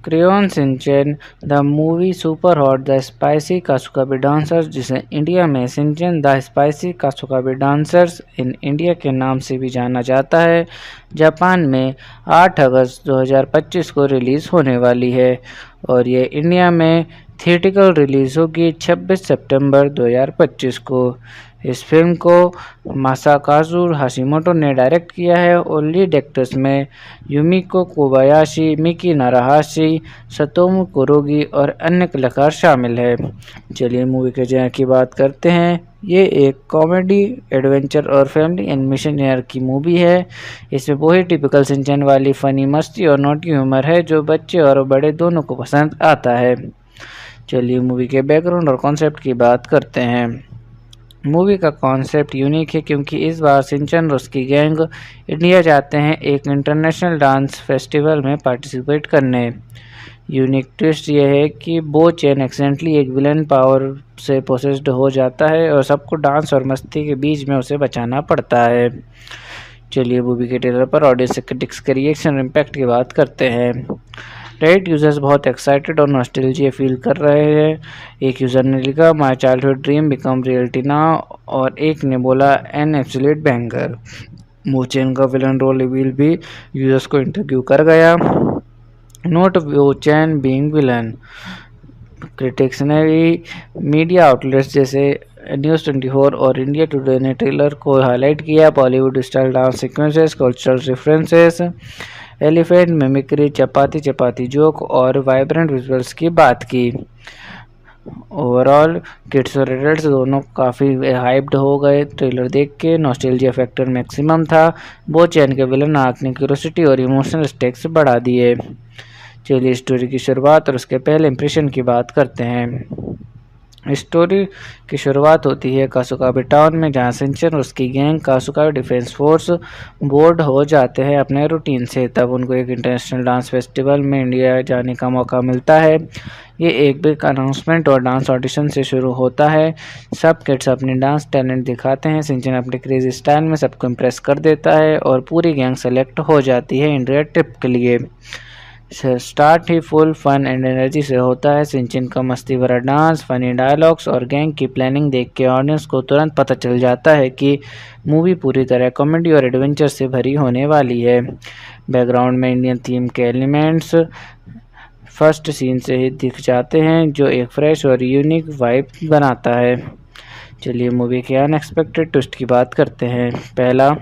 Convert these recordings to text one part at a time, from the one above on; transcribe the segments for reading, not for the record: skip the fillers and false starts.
Crayon Shinchan the movie super hot the spicy Kasukabe dancers, जिसे India में Shinchan the spicy Kasukabe dancers in India के नाम से भी जाना जाता है, जापान में 8 अगस्त 2025 को रिलीज़ होने वाली है और ये इंडिया में थिएटिकल रिलीज़ होगी 26 सितंबर 2025 को। इस फिल्म को मासाकाजु हाशिमोटो ने डायरेक्ट किया है और लीड एक्टर्स में युमिको कोबायाशी, मिकी नाराहाशी, सतोमु कुरोगी और अन्य कलाकार शामिल है। चलिए मूवी के जॉनर की बात करते हैं। ये एक कॉमेडी, एडवेंचर और फैमिली एनिमेशन जॉनर की मूवी है। इसमें वही टिपिकल शिनचैन वाली फनी मस्ती और नोटी ह्यूमर है जो बच्चे और बड़े दोनों को पसंद आता है। चलिए मूवी के बैकग्राउंड और कॉन्सेप्ट की बात करते हैं। मूवी का कॉन्सेप्ट यूनिक है क्योंकि इस बार शिनचैन और उसकी गैंग इंडिया जाते हैं एक इंटरनेशनल डांस फेस्टिवल में पार्टिसिपेट करने। यूनिक ट्विस्ट यह है कि बो चैन एक्सीडेंटली एक विलन पावर से पोसेस्ड हो जाता है और सबको डांस और मस्ती के बीच में उसे बचाना पड़ता है। चलिए मूवी के ट्रेलर पर ऑडियंस क्रिटिक्स के रिएक्शन और इम्पैक्ट की बात करते हैं। रेड यूजर्स बहुत एक्साइटेड और नॉस्टैल्जिया फील कर रहे हैं। एक यूज़र ने लिखा my childhood dream become reality now और एक ने बोला एन एब्सोल्यूट बैंगर। मोचेन का विलन रोल रिवील भी यूजर्स को इंटरव्यू कर गया। Note Bochan being villain. Critics ने भी मीडिया आउटलेट्स जैसे न्यूज़ 24 और इंडिया टुडे ने ट्रेलर को हाईलाइट किया। Bollywood style dance sequences, cultural references, elephant mimicry, chapati chapati joke और वाइब्रेंट विजुअल्स की बात की। ओवरऑल किड्स और एडल्ट्स दोनों काफ़ी हाइप्ड हो गए ट्रेलर देख के। नॉस्टैल्जिया फैक्टर मैक्सिमम था। बो चैन के विलन आर्क ने क्यूरियोसिटी और इमोशनल स्टेक्स बढ़ा दिए। चलिए स्टोरी की शुरुआत और उसके पहले इंप्रेशन की बात करते हैं। स्टोरी की शुरुआत होती है कासुकाबे टाउन में, जहां शिनचैन और उसकी गैंग कासुकाबे डिफेंस फोर्स बोर्ड हो जाते हैं अपने रूटीन से। तब उनको एक इंटरनेशनल डांस फेस्टिवल में इंडिया जाने का मौका मिलता है। ये एक बिग अनाउंसमेंट और डांस ऑडिशन से शुरू होता है। सब किड्स अपने डांस टैलेंट दिखाते हैं। शिनचैन अपने क्रेजी स्टाइल में सबको इम्प्रेस कर देता है और पूरी गैंग सेलेक्ट हो जाती है इंडिया ट्रिप के लिए। स्टार्ट ही फुल फन एंड एनर्जी से होता है। शिनचैन का मस्ती भरा डांस, फनी डायलॉग्स और गैंग की प्लानिंग देख के ऑडियंस को तुरंत पता चल जाता है कि मूवी पूरी तरह कॉमेडी और एडवेंचर से भरी होने वाली है। बैकग्राउंड में इंडियन थीम के एलिमेंट्स फर्स्ट सीन से ही दिख जाते हैं जो एक फ्रेश और यूनिक वाइब बनाता है। चलिए मूवी के अनएक्सपेक्टेड ट्विस्ट की बात करते हैं। पहला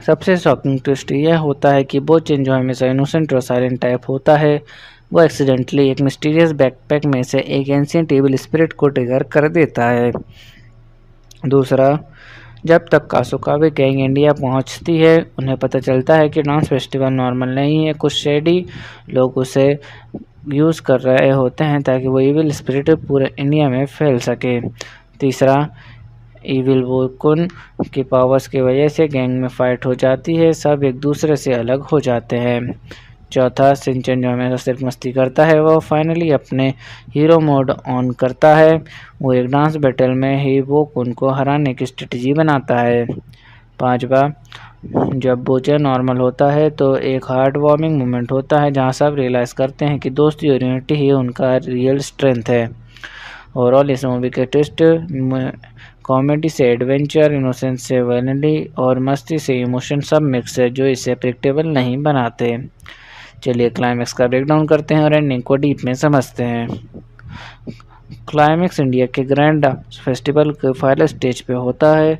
सबसे शॉकिंग ट्विस्ट यह होता है कि बो चैन जो हमेशा इनोसेंट और साइलेंट टाइप होता है, वो एक्सीडेंटली एक मिस्टीरियस बैकपैक में से एक एंशिएंट एविल स्पिरिट को ट्रिगर कर देता है। दूसरा, जब तक कासुकाबे गैंग इंडिया पहुंचती है, उन्हें पता चलता है कि डांस फेस्टिवल नॉर्मल नहीं है। कुछ शेडी लोग उसे यूज़ कर रहे होते हैं ताकि वो एविल स्पिरिट पूरे इंडिया में फैल सके। तीसरा, इविल वोकुन की पावर्स की वजह से गैंग में फाइट हो जाती है, सब एक दूसरे से अलग हो जाते हैं। चौथा, शिनचैन जो हमेशा सिर्फ मस्ती करता है, वो फाइनली अपने हीरो मोड ऑन करता है। वो एक डांस बैटल में ही वोकुन को हराने की स्ट्रेटजी बनाता है। पांचवा, जब बो चैन नॉर्मल होता है तो एक हार्ट वार्मिंग मोमेंट होता है जहां सब रियलाइज़ करते हैं कि दोस्ती और यूनिटी ही उनका रियल स्ट्रेंथ है। ओवरऑल इस मूवी के ट्विस्ट कॉमेडी से एडवेंचर, इनोसेंस से वैनिटी और मस्ती से इमोशन सब मिक्स है जो इसे प्रेडिक्टेबल नहीं बनाते। चलिए क्लाइमैक्स का ब्रेकडाउन करते हैं और एंडिंग को डीप में समझते हैं। क्लाइमैक्स इंडिया के ग्रैंड फेस्टिवल के फाइनल स्टेज पे होता है।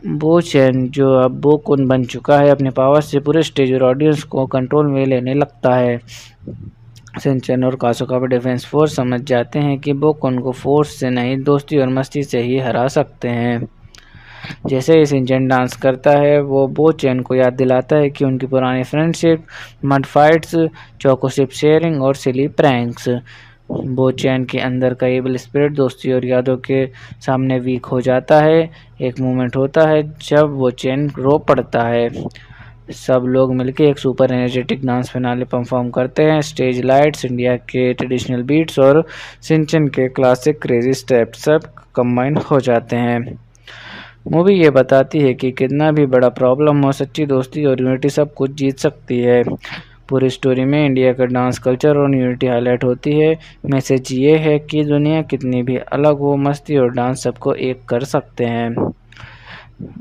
बो चैन जो अब बोकुन बन चुका है, अपने पावर से पूरे स्टेज और ऑडियंस को कंट्रोल में लेने लगता है। शिनचैन और कासुकाबे डिफेंस फोर्स समझ जाते हैं कि बोकुन को फोर्स से नहीं, दोस्ती और मस्ती से ही हरा सकते हैं। जैसे ही शिनचैन डांस करता है, वो बो चैन को याद दिलाता है कि उनकी पुरानी फ्रेंडशिप, मड फाइट्स, चोकोशिप शेयरिंग और सिली प्रैंक्स। बो चैन के अंदर का एविल स्पिरिट दोस्ती और यादों के सामने वीक हो जाता है। एक मोमेंट होता है जब वो चैन रो पड़ता है। सब लोग मिलकर एक super energetic dance finale perform करते हैं। स्टेज लाइट्स, इंडिया के ट्रेडिशनल बीट्स और शिनचैन के क्लासिक क्रेजी स्टेप्स सब कंबाइन हो जाते हैं। मूवी ये बताती है कि कितना भी बड़ा प्रॉब्लम हो, सच्ची दोस्ती और यूनिटी सब कुछ जीत सकती है। पूरी स्टोरी में इंडिया का डांस कल्चर और यूनिटी हाईलाइट होती है। मैसेज ये है कि दुनिया कितनी भी अलग हो, मस्ती और डांस सबको एक कर सकते हैं।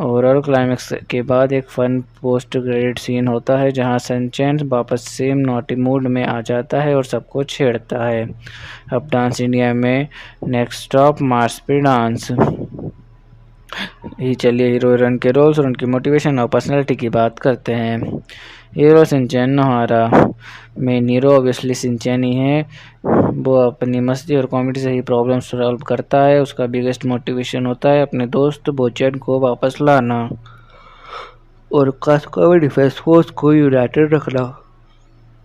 ओवरऑल क्लाइमेक्स के बाद एक फन पोस्ट क्रेडिट सीन होता है जहां सनचैन वापस सेम नॉटी मूड में आ जाता है और सबको छेड़ता है। अब डांस इंडिया में नेक्स्ट स्टॉप मार्स पे डांस। चलिए हीरो हीरोइन के रोल्स और उनकी मोटिवेशन और पर्सनैलिटी की बात करते हैं। Hero Shinchan Nohara. Main hero obviously Shinchan ही है। वो अपनी मस्ती और कॉमेडी से ही प्रॉब्लम सॉल्व करता है। उसका बिगेस्ट मोटिवेशन होता है अपने दोस्त बोचैन को वापस लाना और कास्कोवे डिफेंस फोर्स को यूनाइटेड रखना।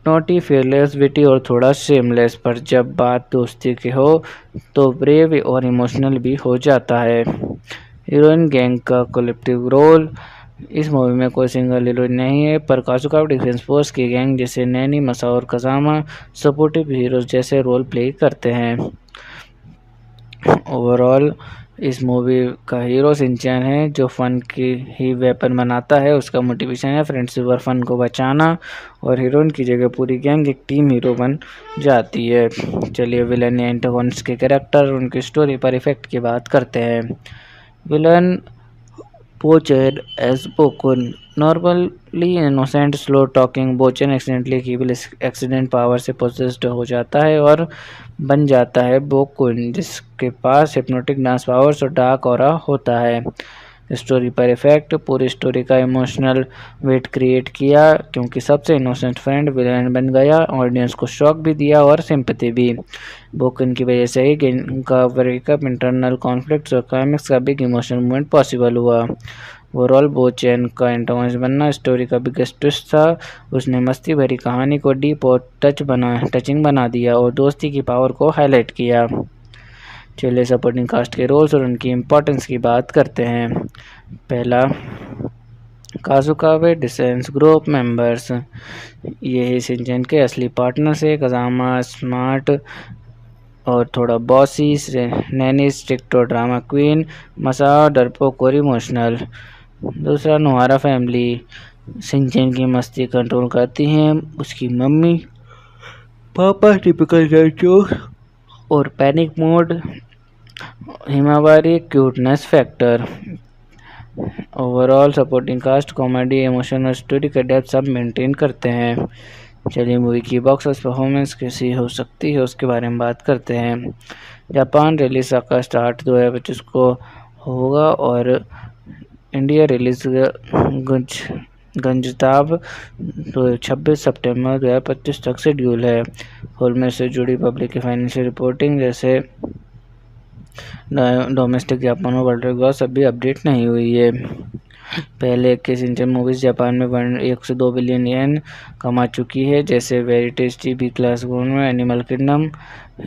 नॉटी, फेयरलेस, विटी और थोड़ा शेमलेस, पर जब बात दोस्ती की हो तो ब्रेव और इमोशनल भी हो जाता है। हीरोइन गैंग का कलेक्टिव रोल। इस मूवी में कोई सिंगल हीरोइन नहीं है, पर काजुका डिफेंस फोर्स की गैंग जैसे नैनी, मसा और कजामा सपोर्टिव हीरोज जैसे रोल प्ले करते हैं। ओवरऑल इस मूवी का हीरो शिनचैन है जो फन की ही वेपन बनाता है। उसका मोटिवेशन है फ्रेंडशिप और फन को बचाना, और हीरोइन की जगह पूरी गैंग एक टीम हीरो बन जाती है। चलिए विलन या एंटागोनिस्ट के कैरेक्टर उनकी स्टोरी पर इफेक्ट की बात करते हैं। Villain Bochen as Bokun. Normally innocent, slow talking, Bochen accidentally evil accident power से पोजेस्ड हो जाता है और बन जाता है बोकुन, जिसके पास हिप्नोटिक डांस पावर्स और डार्क ऑरा होता है। स्टोरी पर इफेक्ट। पूरी स्टोरी का इमोशनल वेट क्रिएट किया क्योंकि सबसे इनोसेंट फ्रेंड विलेन बन गया, ऑडियंस को शॉक भी दिया और सिंपैथी भी। बोकन की वजह से ही गेम का ब्रेकअप, इंटरनल कॉन्फ्लिक्ट्स और क्लाइमेक्स का बिग इमोशनल मूवमेंट पॉसिबल हुआ। ओवरऑल बोचैन का एंटागोनिस्ट बनना स्टोरी का बिगेस्ट ट्विस्ट था। उसने मस्ती भरी कहानी को डीप और टचिंग बना दिया और दोस्ती की पावर को हाईलाइट किया। चलिए सपोर्टिंग कास्ट के रोल्स और उनकी इम्पोर्टेंस की बात करते हैं। पहला, काजुकावे डिसेंस ग्रुप मेंबर्स। ये ही शिनचैन के असली पार्टनर्स है। कजामा स्मार्ट और थोड़ा बॉसी, नैनी स्ट्रिक्ट और ड्रामा क्वीन, मसा डरपोक और इमोशनल। दूसरा, नोहारा फैमिली। शिनचैन की मस्ती कंट्रोल करती हैं उसकी मम्मी, पापा टिपिकल जोक और panic mode, Himawari cuteness factor. Overall supporting cast comedy, emotion और स्टोरी का डेप्थ सब मेंटेन करते हैं। चलिए मूवी की बॉक्स ऑफिस परफॉर्मेंस कैसी हो सकती है उसके बारे में बात करते हैं। जापान रिलीज का स्टार्ट 2025 को होगा और इंडिया रिलीज गंजताब 26 सितंबर 2025 तक शेड्यूल है। हॉल में से जुड़ी पब्लिक की फाइनेंशियल रिपोर्टिंग जैसे डोमेस्टिक जापान और वर्ल्ड ग्रॉस अभी अपडेट नहीं हुई है। पहले के शिनचैन मूवीज जापान में 1 से 2 बिलियन येन कमा चुकी है, जैसे वेरी टेस्टी, बी क्लास में एनिमल किंगडम।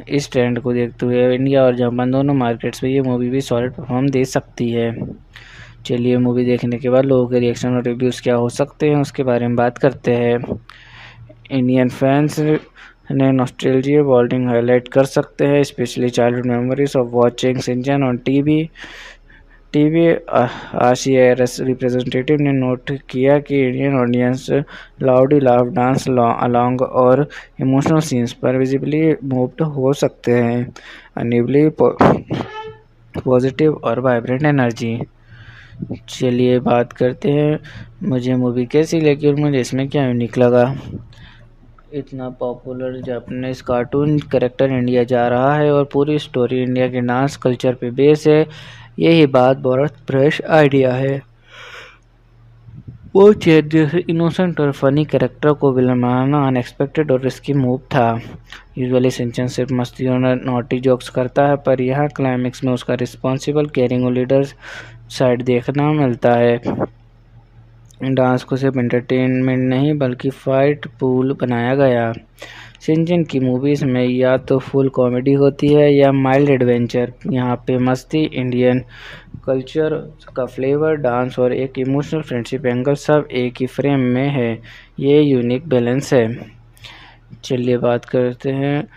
इस ट्रेंड को देखते हुए इंडिया और जापान दोनों मार्केट्स में ये मूवी भी सॉलिड परफॉर्म दे सकती है। चलिए मूवी देखने के बाद लोगों के रिएक्शन और रिव्यूज़ क्या हो सकते हैं उसके बारे में बात करते हैं। इंडियन फैंस ने नॉस्टैल्जिया बॉन्डिंग हाईलाइट कर सकते हैं, specially childhood memories of watching Shinchan on TV. RCRS representative ने नोट किया कि Indian audience loudly laugh, dance along और इमोशनल सीन्स पर विजिबली मूव्ड हो सकते हैं। अनेबली पॉजिटिव और वाइब्रेंट एनर्जी। चलिए बात करते हैं मुझे मूवी कैसी लगी और मुझे इसमें क्या यूनिक लगा। इतना popular Japanese cartoon character India जा रहा है और पूरी स्टोरी इंडिया के डांस कल्चर पे बेस है। यही बात बहुत फ्रेश आइडिया है। वो चेत जैसे इनोसेंट और फनी कैरेक्टर को विलन बनाना अनएक्सपेक्टेड और रिस्की मूव था। यूजुअली शिनचैन सिर्फ मस्ती और नॉटी जोक्स करता है, पर यहाँ क्लाइमेक्स में उसका रिस्पॉन्सिबल, केयरिंग और लीडर साइड देखना मिलता है। डांस को सिर्फ एंटरटेनमेंट नहीं बल्कि फाइट पूल बनाया गया। शिनचैन की मूवीज़ में या तो फुल कॉमेडी होती है या माइल्ड एडवेंचर। यहाँ पे मस्ती, इंडियन कल्चर का फ्लेवर, डांस और एक इमोशनल फ्रेंडशिप एंगल सब एक ही फ्रेम में है। ये यूनिक बैलेंस है। चलिए बात करते हैं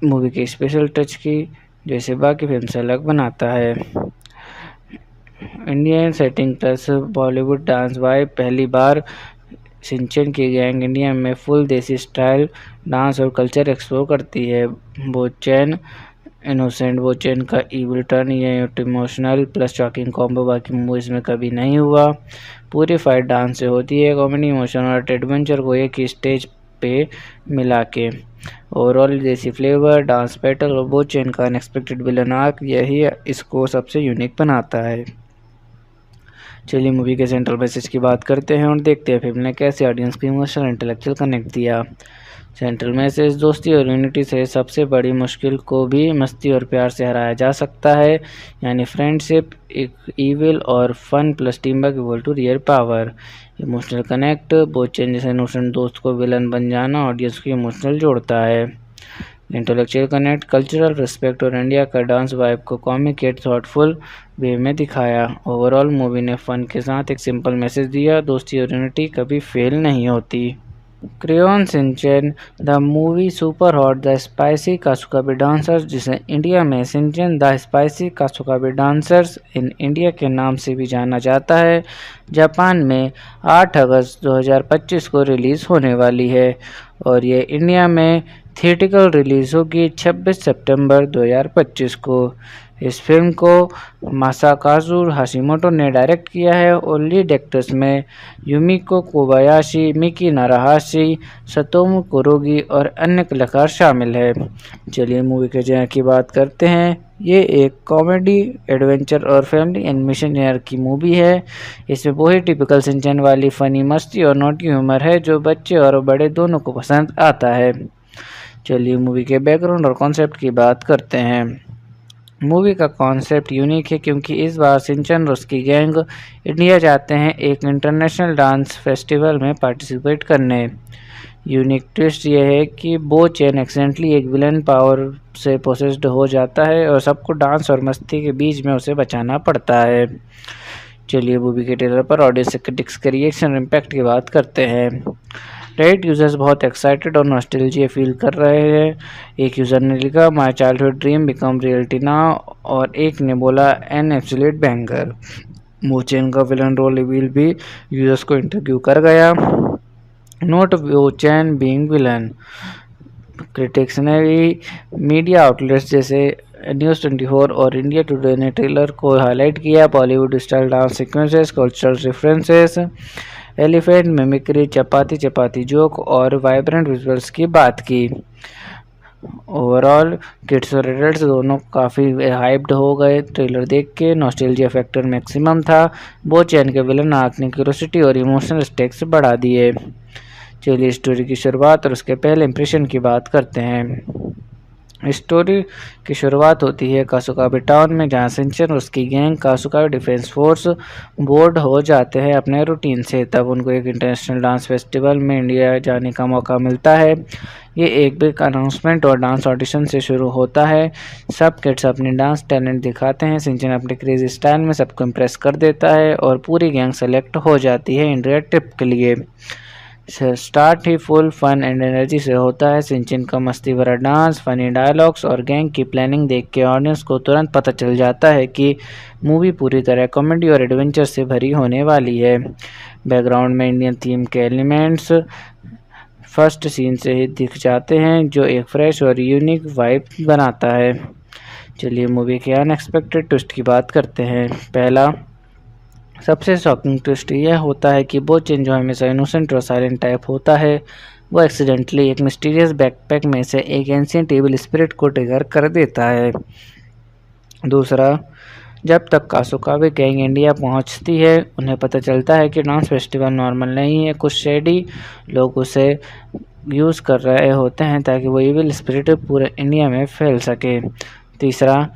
मूवी के स्पेशल टच की, जैसे बाकी फिल्म से अलग बनाता है। Indian setting plus Bollywood dance vibe. पहली बार शिनचैन की गैंग इंडिया में फुल देसी स्टाइल डांस और कल्चर एक्सप्लोर करती है। बोचैन इनोसेंट बोचैन का इविल टर्न, ये इमोशनल प्लस शॉकिंग कॉम्बो बाकी मूवीज़ में कभी नहीं हुआ। पूरी फाइट डांस से होती है, कॉमेडी, इमोशन और एडवेंचर को एक ही स्टेज पे मिला के। ओवरऑल देसी फ्लेवर, डांस बैटल और बोचैन का अनएक्सपेक्टेड विलन आर्क, यही इसको सबसे यूनिक बनाता है। चलिए मूवी के सेंट्रल मैसेज की बात करते हैं और देखते हैं फिल्म ने कैसे ऑडियंस को इमोशनल इंटेलेक्चुअल कनेक्ट दिया। सेंट्रल मैसेज, दोस्ती और यूनिटी से सबसे बड़ी मुश्किल को भी मस्ती और प्यार से हराया जा सकता है, यानी फ्रेंडशिप इविल और fun plus team work equal to real power. Emotional connect, Bochan जैसे इनोसेंट दोस्त को विलन बन जाना ऑडियंस को इमोशनल जोड़ता है। इंटेलेक्चुअल कनेक्ट, कल्चरल रिस्पेक्ट और इंडिया का डांस वाइब को कॉमिक एट थॉटफुल वे में दिखाया। ओवरऑल मूवी ने फन के साथ एक सिंपल मैसेज दिया, दोस्ती और यूनिटी कभी फेल नहीं होती। Crayon Shinchan the movie super hot the spicy Kasukabe dancers, जिसे इंडिया में Shinchan the spicy Kasukabe dancers in India के नाम से भी जाना जाता है, जापान में 8 अगस्त 2025 को रिलीज़ होने वाली है और ये इंडिया में थिएट्रिकल रिलीज़ होगी 26 सितंबर 2025 को। इस फिल्म को मासाकाजु हाशिमोटो ने डायरेक्ट किया है और लीड एक्टर्स में युमिको कोबायाशी, मिकी नाराहाशी, सतोमु कुरोगी और अन्य कलाकार शामिल है। चलिए मूवी के जॉनर की बात करते हैं। ये एक कॉमेडी, एडवेंचर और फैमिली एनिमेशन जॉनर की मूवी है। इसमें वही टिपिकल शिनचैन वाली फनी मस्ती और नोटी ह्यूमर है जो बच्चे और बड़े दोनों को पसंद आता है। चलिए मूवी के बैकग्राउंड और कॉन्सेप्ट की बात करते हैं। मूवी का कॉन्सेप्ट यूनिक है क्योंकि इस बार शिनचैन और उसकी गैंग इंडिया जाते हैं एक इंटरनेशनल डांस फेस्टिवल में पार्टिसिपेट करने। यूनिक ट्विस्ट यह है कि बोचैन एक्सीडेंटली एक विलन पावर से पोसेस्ड हो जाता है और सबको डांस और मस्ती के बीच में उसे बचाना पड़ता है। चलिए मूवी के ट्रेलर पर ऑडियंस क्रिटिक्स के रिएक्शन और इम्पैक्ट की बात करते हैं। रेडिट यूजर्स बहुत एक्साइटेड और नॉस्टैल्जिया फील कर रहे हैं। एक यूज़र ने लिखा my childhood dream become reality now और एक ने बोला एन एब्सोल्यूट बैंगर। बोचैन का विलन रोल रिवील भी यूजर्स को इंटरव्यू कर गया। Note Bochan being villain, critics ने भी मीडिया आउटलेट्स जैसे न्यूज़ 24 और इंडिया टुडे ने ट्रेलर को हाईलाइट किया। Bollywood style dance sequences, cultural references, elephant mimicry, chapati chapati joke और वाइब्रेंट विजुअल्स की बात की। ओवरऑल किड्स और एडल्ट्स दोनों काफ़ी हाइप्ड हो गए ट्रेलर देख के। नॉस्टैल्जिया फैक्टर मैक्सिमम था। बोचैन के विलन आर्क ने क्यूरियोसिटी और इमोशनल स्टेक्स बढ़ा दिए। चलिए स्टोरी की शुरुआत और उसके पहले इंप्रेशन की बात करते हैं। स्टोरी की शुरुआत होती है कासुकाबे टाउन में, जहां शिनचैन और उसकी गैंग कासुकाबे डिफेंस फोर्स बोर्ड हो जाते हैं अपने रूटीन से। तब उनको एक इंटरनेशनल डांस फेस्टिवल में इंडिया जाने का मौका मिलता है। ये एक बिग अनाउंसमेंट और डांस ऑडिशन से शुरू होता है। सब किड्स अपने डांस टैलेंट दिखाते हैं। शिनचैन अपने क्रेजी स्टाइल में सबको इम्प्रेस कर देता है और पूरी गैंग सेलेक्ट हो जाती है इंडिया ट्रिप के लिए। स्टार्ट ही फुल फन एंड एनर्जी से होता है। शिनचैन का मस्ती भरा डांस, फनी डायलॉग्स और गैंग की प्लानिंग देख के ऑडियंस को तुरंत पता चल जाता है कि मूवी पूरी तरह कॉमेडी और एडवेंचर से भरी होने वाली है। बैकग्राउंड में इंडियन थीम के एलिमेंट्स फर्स्ट सीन से ही दिख जाते हैं, जो एक फ्रेश और यूनिक वाइब बनाता है। चलिए मूवी के अनएक्सपेक्टेड ट्विस्ट की बात करते हैं। पहला सबसे शॉकिंग ट्विस्ट यह होता है कि बोचैन, जो हमेशा इनोसेंट और साइलेंट टाइप होता है, वो एक्सीडेंटली एक मिस्टीरियस बैकपैक में से एक एंशिएंट इविल स्पिरिट को ट्रिगर कर देता है। दूसरा, जब तक कासुकाबे गैंग इंडिया पहुंचती है, उन्हें पता चलता है कि डांस फेस्टिवल नॉर्मल नहीं है। कुछ शेडी लोग उसे यूज़ कर रहे होते हैं ताकि वो इविल स्पिरिट पूरे इंडिया में फैल सके। तीसरा,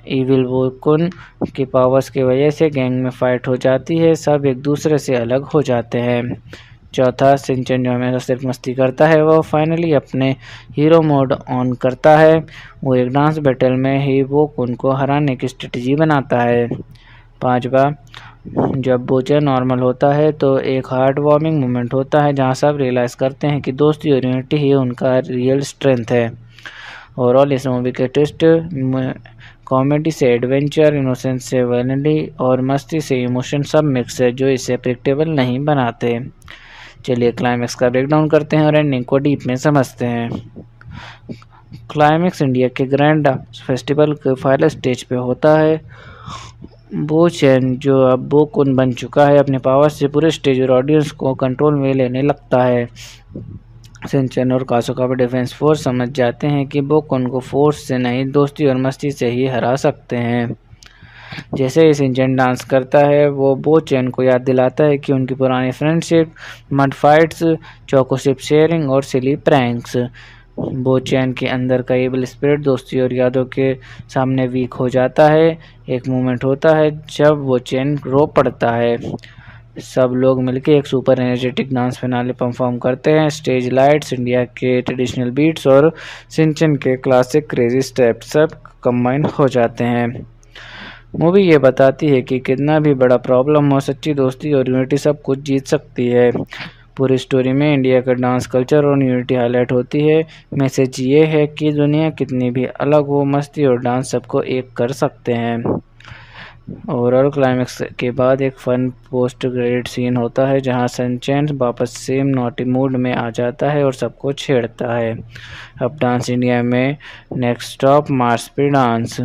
इविल वोकुन की पावर्स की वजह से गैंग में फाइट हो जाती है, सब एक दूसरे से अलग हो जाते हैं। चौथा, शिनचैन जो हमेशा सिर्फ मस्ती करता है, वो फाइनली अपने हीरो मोड ऑन करता है। वो एक डांस बैटल में ही वोकुन को हराने की स्ट्रेटजी बनाता है। पांचवा, जब बोचैन नॉर्मल होता है तो एक हार्ट वार्मिंग मोमेंट होता है जहां सब रियलाइज़ करते हैं कि दोस्ती और यूनिटी ही उनका रियल स्ट्रेंथ है। ओवरऑल इस मूवी के ट्विस्ट कॉमेडी से एडवेंचर, इनोसेंस से वैनिटी और मस्ती से इमोशन सब मिक्स है, जो इसे प्रेडिक्टेबल नहीं बनाते। चलिए क्लाइमैक्स का ब्रेकडाउन करते हैं और एंडिंग को डीप में समझते हैं। क्लाइमैक्स इंडिया के ग्रैंड फेस्टिवल के फाइनल स्टेज पे होता है। बो चैन जो अब बो कुन बन चुका है, अपने पावर से पूरे स्टेज और ऑडियंस को कंट्रोल में लेने लगता है। सिंचन और कासुका डिफेंस फोर्स समझ जाते हैं कि बो कुन को फोर्स से नहीं, दोस्ती और मस्ती से ही हरा सकते हैं। जैसे ही सिंचन डांस करता है, वो बो चैन को याद दिलाता है कि उनकी पुरानी फ्रेंडशिप, मड फाइट्स, चोकोशिप शेयरिंग और सिली प्रैंक्स। बो चैन के अंदर का एबल स्पिरिट दोस्ती और यादों के सामने वीक हो जाता है। एक मोमेंट होता है जब वो चैन रो पड़ता है। सब लोग मिलकर एक super energetic dance finale perform करते हैं। स्टेज लाइट्स, इंडिया के ट्रेडिशनल बीट्स और सिंचन के क्लासिक क्रेजी स्टेप्स सब कंबाइन हो जाते हैं। मूवी ये बताती है कि कितना भी बड़ा प्रॉब्लम हो, सच्ची दोस्ती और यूनिटी सब कुछ जीत सकती है। पूरी स्टोरी में इंडिया का डांस कल्चर और यूनिटी हाईलाइट होती है। मैसेज ये है कि दुनिया कितनी भी अलग हो, मस्ती और डांस सबको एक कर सकते हैं। ओवरऑल क्लाइमैक्स के बाद एक फन पोस्ट क्रेडिट सीन होता है जहां सनचैन वापस सेम नॉटी मूड में आ जाता है और सबको छेड़ता है। अब डांस इंडिया में नेक्स्ट स्टॉप मार्च पे डांस।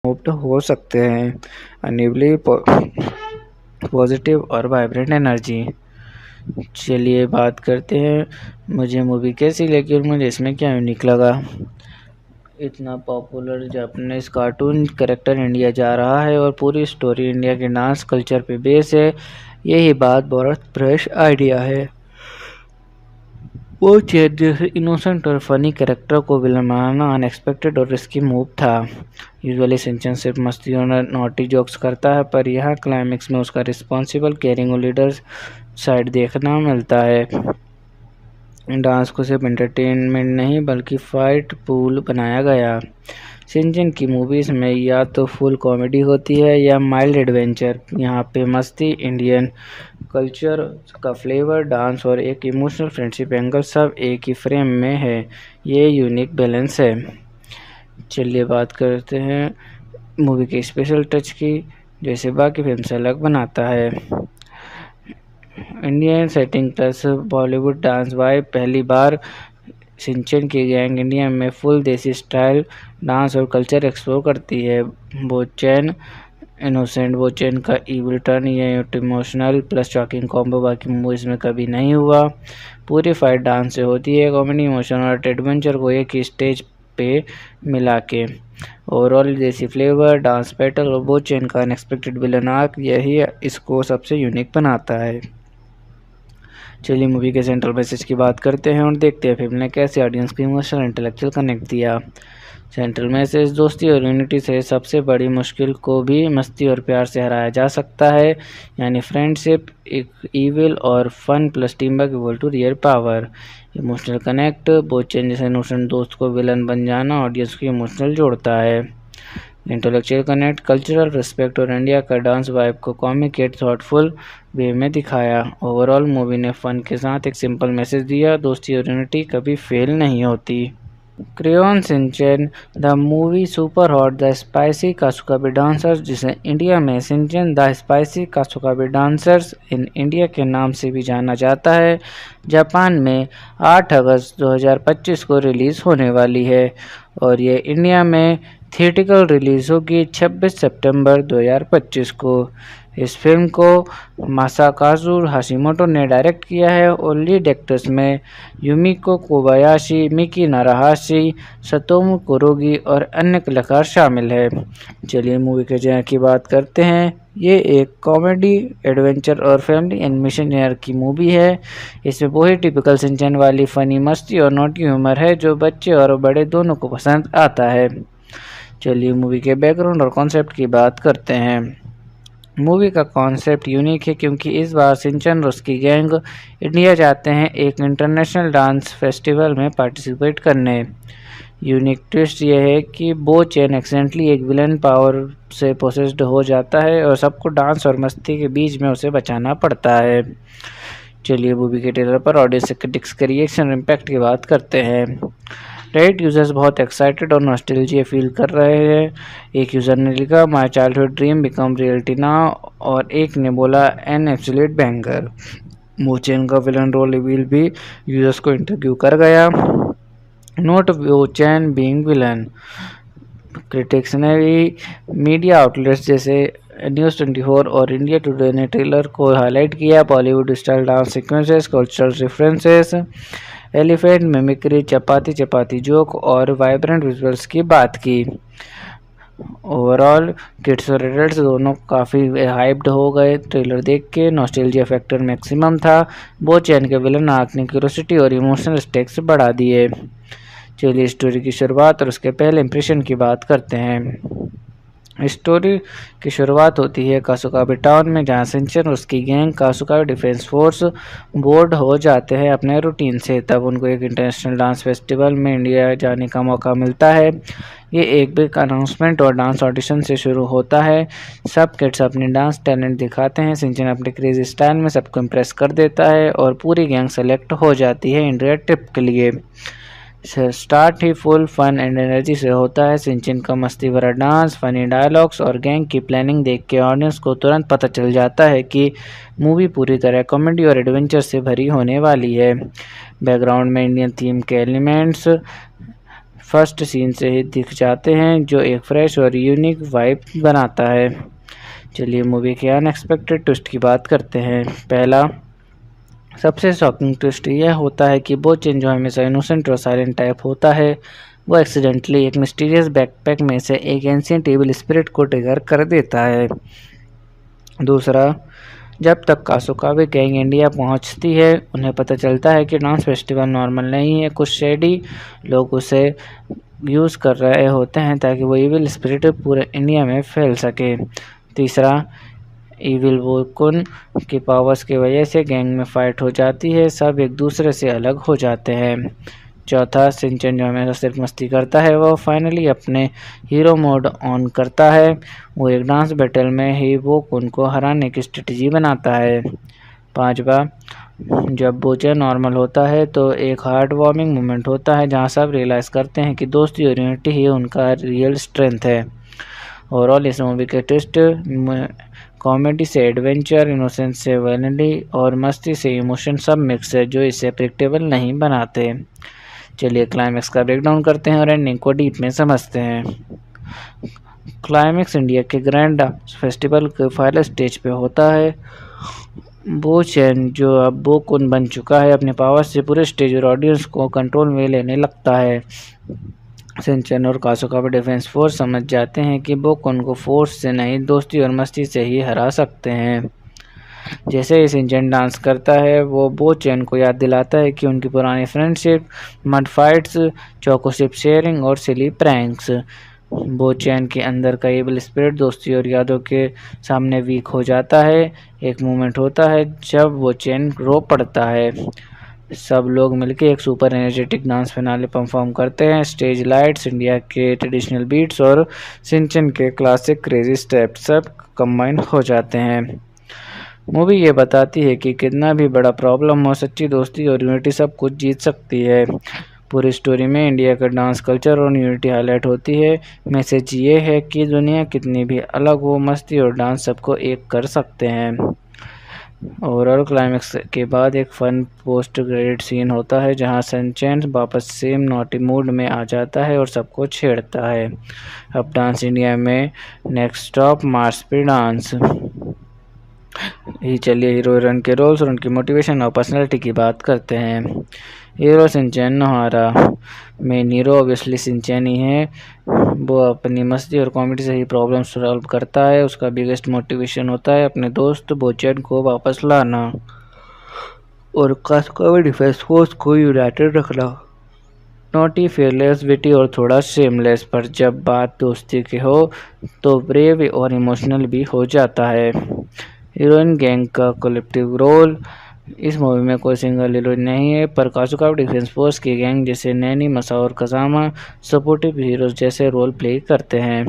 मुक्त हो सकते हैं। अनिवली पॉजिटिव और वाइब्रेंट एनर्जी। चलिए बात करते हैं मुझे मूवी कैसी लगी और मुझे इसमें क्या यूनिक लगा। इतना popular Japanese cartoon character India जा रहा है और पूरी स्टोरी इंडिया के डांस कल्चर पे बेस है। यही बात बहुत फ्रेश आइडिया है। वो चेत जैसे इनोसेंट और फनी कैरेक्टर को विलन बनाना अनएक्सपेक्टेड और रिस्की मूव था। यूजुअली सिंचन सिर्फ मस्ती और नॉटी जोक्स करता है, पर यहाँ क्लाइमेक्स में उसका रिस्पॉन्सिबल केयरिंग और लीडर साइड देखना मिलता है। डांस को सिर्फ एंटरटेनमेंट नहीं बल्कि फाइट पूल बनाया गया। शिनचैन की मूवीज़ में या तो फुल कॉमेडी होती है या माइल्ड एडवेंचर। यहाँ पे मस्ती, इंडियन कल्चर का फ्लेवर, डांस और एक इमोशनल फ्रेंडशिप एंगल सब एक ही फ्रेम में है। ये यूनिक बैलेंस है। चलिए बात करते हैं मूवी के स्पेशल टच की, जैसे बाकी फिल्म से अलग बनाता है। Indian setting plus Bollywood dance vibe. पहली बार शिनचैन की गैंग इंडिया में फुल देसी स्टाइल डांस और कल्चर एक्सप्लोर करती है। बोचैन इनोसेंट बोचैन का इविल टर्न, ये इमोशनल प्लस शॉकिंग कॉम्बो बाकी मूवीज में कभी नहीं हुआ। पूरी फाइट डांस से होती है, कॉमेडी, इमोशन और एडवेंचर को एक ही स्टेज पे मिला के। ओवरऑल देसी फ्लेवर, डांस बैटल और बोचैन का अनएक्सपेक्टेड विलन आर्क, यही इसको सबसे यूनिक बनाता है। चलिए मूवी के सेंट्रल मैसेज की बात करते हैं और देखते हैं फिल्म ने कैसे ऑडियंस को इमोशनल इंटेलेक्चुअल कनेक्ट दिया। सेंट्रल मैसेज, दोस्ती और यूनिटी से सबसे बड़ी मुश्किल को भी मस्ती और प्यार से हराया जा सकता है। यानी फ्रेंडशिप इविल और fun plus team work equal to real power. Emotional connect, Bochan जैसे इनोसेंट दोस्त को विलन बन जाना ऑडियंस को इमोशनल जोड़ता है। इंटेलेक्चुअल कनेक्ट, कल्चरल रिस्पेक्ट और इंडिया का डांस वाइब को कॉमिक एट थॉटफुल वे में दिखाया। ओवरऑल मूवी ने फन के साथ एक सिंपल मैसेज दिया, दोस्ती और यूनिटी कभी फेल नहीं होती। Crayon Shinchan the movie super hot the spicy Kasukabe dancers, जिसे इंडिया में Shinchan the spicy Kasukabe dancers in India के नाम से भी जाना जाता है, जापान में 8 अगस्त 2025 को रिलीज़ होने वाली है और ये इंडिया में थिएटिकल रिलीज़ होगी 26 सितंबर 2025 को। इस फिल्म को मासाकाजु हाशिमोटो ने डायरेक्ट किया है और लीड एक्टर्स में युमिको कोबायाशी, मिकी नाराहाशी, सतोमु कुरोगी और अन्य कलाकार शामिल है। चलिए मूवी के जॉनर की बात करते हैं। ये एक कॉमेडी, एडवेंचर और फैमिली एनिमेशन ईयर की मूवी है। इसमें वही टिपिकल शिनचैन वाली फनी मस्ती और नॉटी ह्यूमर है जो बच्चे और बड़े दोनों को पसंद आता है। चलिए मूवी के बैकग्राउंड और कॉन्सेप्ट की बात करते हैं। मूवी का कॉन्सेप्ट यूनिक है क्योंकि इस बार शिनचैन और उसकी गैंग इंडिया जाते हैं एक इंटरनेशनल डांस फेस्टिवल में पार्टिसिपेट करने। यूनिक ट्विस्ट यह है कि बोचैन एक्सीडेंटली एक विलन पावर से पोसेस्ड हो जाता है और सबको डांस और मस्ती के बीच में उसे बचाना पड़ता है। चलिए मूवी के ट्रेलर पर ऑडियंस क्रिटिक्स के रिएक्शन और इम्पैक्ट की बात करते हैं। रेडिट यूजर्स बहुत एक्साइटेड और नॉस्टैल्जिया फील कर रहे हैं। एक यूज़र ने लिखा, my childhood dream become reality now, और एक ने बोला, एन एब्सोल्यूट बैंगर। बोचैन का विलन रोल रिवील भी यूजर्स को इंटरव्यू कर गया। Note Bochan being villain. Critics ने भी मीडिया आउटलेट्स जैसे न्यूज़ 24 और इंडिया टुडे ने ट्रेलर को हाईलाइट किया। Bollywood style dance sequences, cultural references, elephant mimicry, chapati chapati joke और वाइब्रेंट विजुअल्स की बात की। ओवरऑल किड्स और एडल्ट्स दोनों काफ़ी हाइप्ड हो गए ट्रेलर देख के। नॉस्टैल्जिया फैक्टर मैक्सिमम था। बोचैन के विलन आर्क ने क्यूरियोसिटी और इमोशनल स्टेक्स बढ़ा दिए। चलिए स्टोरी की शुरुआत और उसके पहले इंप्रेशन की बात करते हैं। स्टोरी की शुरुआत होती है कासुकाबे टाउन में, जहां शिनचैन और उसकी गैंग कासुकाबे डिफेंस फोर्स बोर्ड हो जाते हैं अपने रूटीन से। तब उनको एक इंटरनेशनल डांस फेस्टिवल में इंडिया जाने का मौका मिलता है। ये एक बिग अनाउंसमेंट और डांस ऑडिशन से शुरू होता है। सब किड्स अपने डांस टैलेंट दिखाते हैं। शिनचैन अपने क्रेजी स्टाइल में सबको इम्प्रेस कर देता है और पूरी गैंग सेलेक्ट हो जाती है इंडिया ट्रिप के लिए। स्टार्ट ही फुल फन एंड एनर्जी से होता है। शिनचैन का मस्ती भरा डांस, फनी डायलॉग्स और गैंग की प्लानिंग देख के ऑडियंस को तुरंत पता चल जाता है कि मूवी पूरी तरह कॉमेडी और एडवेंचर से भरी होने वाली है। बैकग्राउंड में इंडियन थीम के एलिमेंट्स फर्स्ट सीन से ही दिख जाते हैं, जो एक फ्रेश और यूनिक वाइब बनाता है। चलिए मूवी के अनएक्सपेक्टेड ट्विस्ट की बात करते हैं। पहला सबसे शॉकिंग ट्विस्ट यह होता है कि बोचैन, जो हमेशा इनोसेंट और साइलेंट टाइप होता है, वो एक्सीडेंटली एक मिस्टीरियस बैकपैक में से एक एंशिएंट टेबल स्पिरिट को ट्रिगर कर देता है। दूसरा, जब तक कासुकाबे गैंग इंडिया पहुंचती है, उन्हें पता चलता है कि डांस फेस्टिवल नॉर्मल नहीं है। कुछ शेडी लोग उसे यूज़ कर रहे होते हैं ताकि वो इविल स्पिरिट पूरे इंडिया में फैल सके। तीसरा, इविल वोकुन की पावर्स की वजह से गैंग में फाइट हो जाती है, सब एक दूसरे से अलग हो जाते हैं। चौथा, शिनचैन जो हमेशा सिर्फ मस्ती करता है, वो फाइनली अपने हीरो मोड ऑन करता है। वो एक डांस बैटल में ही वोकुन को हराने की स्ट्रेटजी बनाता है। पांचवा, जब बोचे नॉर्मल होता है तो एक हार्ट वार्मिंग मोमेंट होता है जहां सब रियलाइज़ करते हैं कि दोस्ती और यूनिटी ही उनका रियल स्ट्रेंथ है। ओवरऑल इस मूवी के ट्विस्ट कॉमेडी से एडवेंचर, इनोसेंस से वैलिडी और मस्ती से इमोशन सब मिक्स है जो इसे प्रेडिक्टेबल नहीं बनाते। चलिए क्लाइमैक्स का ब्रेकडाउन करते हैं और एंडिंग को डीप में समझते हैं। क्लाइमैक्स इंडिया के ग्रैंड फेस्टिवल के फाइनल स्टेज पे होता है। बो चैन जो अब बोकुन बन चुका है, अपने पावर से पूरे स्टेज और ऑडियंस को कंट्रोल में लेने लगता है। शिनचैन और कासुकाबे डिफेंस फोर्स समझ जाते हैं कि बोकुन को फोर्स से नहीं, दोस्ती और मस्ती से ही हरा सकते हैं। जैसे ही शिनचैन डांस करता है, वो बो चैन को याद दिलाता है कि उनकी पुरानी फ्रेंडशिप, मड फाइट्स, चोकोशिप शेयरिंग और सिली प्रैंक्स। बो चैन के अंदर का एबल स्पिरिट दोस्ती और यादों के सामने वीक हो जाता है। एक मोमेंट होता है जब वो चैन रो पड़ता है। सब लोग मिलकर एक super energetic dance finale perform करते हैं। स्टेज लाइट्स, इंडिया के ट्रेडिशनल बीट्स और शिनचैन के क्लासिक क्रेजी स्टेप्स सब कंबाइन हो जाते हैं। मूवी ये बताती है कि कितना भी बड़ा प्रॉब्लम हो, सच्ची दोस्ती और यूनिटी सब कुछ जीत सकती है। पूरी स्टोरी में इंडिया का डांस कल्चर और यूनिटी हाईलाइट होती है। मैसेज ये है कि दुनिया कितनी भी अलग हो, मस्ती और डांस सबको एक कर सकते हैं। ओवरऑल क्लाइमैक्स के बाद एक फन पोस्ट क्रेडिट सीन होता है जहां शिनचैन वापस सेम नॉटी मूड में आ जाता है और सबको छेड़ता है। अब डांस इंडिया में नेक्स्ट स्टॉप मार्स पे डांस। चलिए हीरो हीरोइन के रोल्स और उनकी मोटिवेशन और पर्सनैलिटी की बात करते हैं। Hero Shinchan Nohara. Main hero obviously Shinchan ही है। वो अपनी मस्ती और कॉमेडी से ही प्रॉब्लम सॉल्व करता है। उसका बिगेस्ट मोटिवेशन होता है अपने दोस्त बोचैन को वापस लाना और कासुकाबे डिफेंस फोर्स को यूनाइटेड रखना। नॉटी, फेयरलेस, विटी और थोड़ा शेमलेस, पर जब बात दोस्ती की हो तो ब्रेव और इमोशनल भी हो जाता है। हीरोइन गैंग का कलेक्टिव रोल। इस मूवी में कोई सिंगल हीरोइन नहीं है, पर कासुकाबे डिफेंस फोर्स की गैंग जैसे नैनी, मसा और कजामा सपोर्टिव हीरोज जैसे रोल प्ले करते हैं।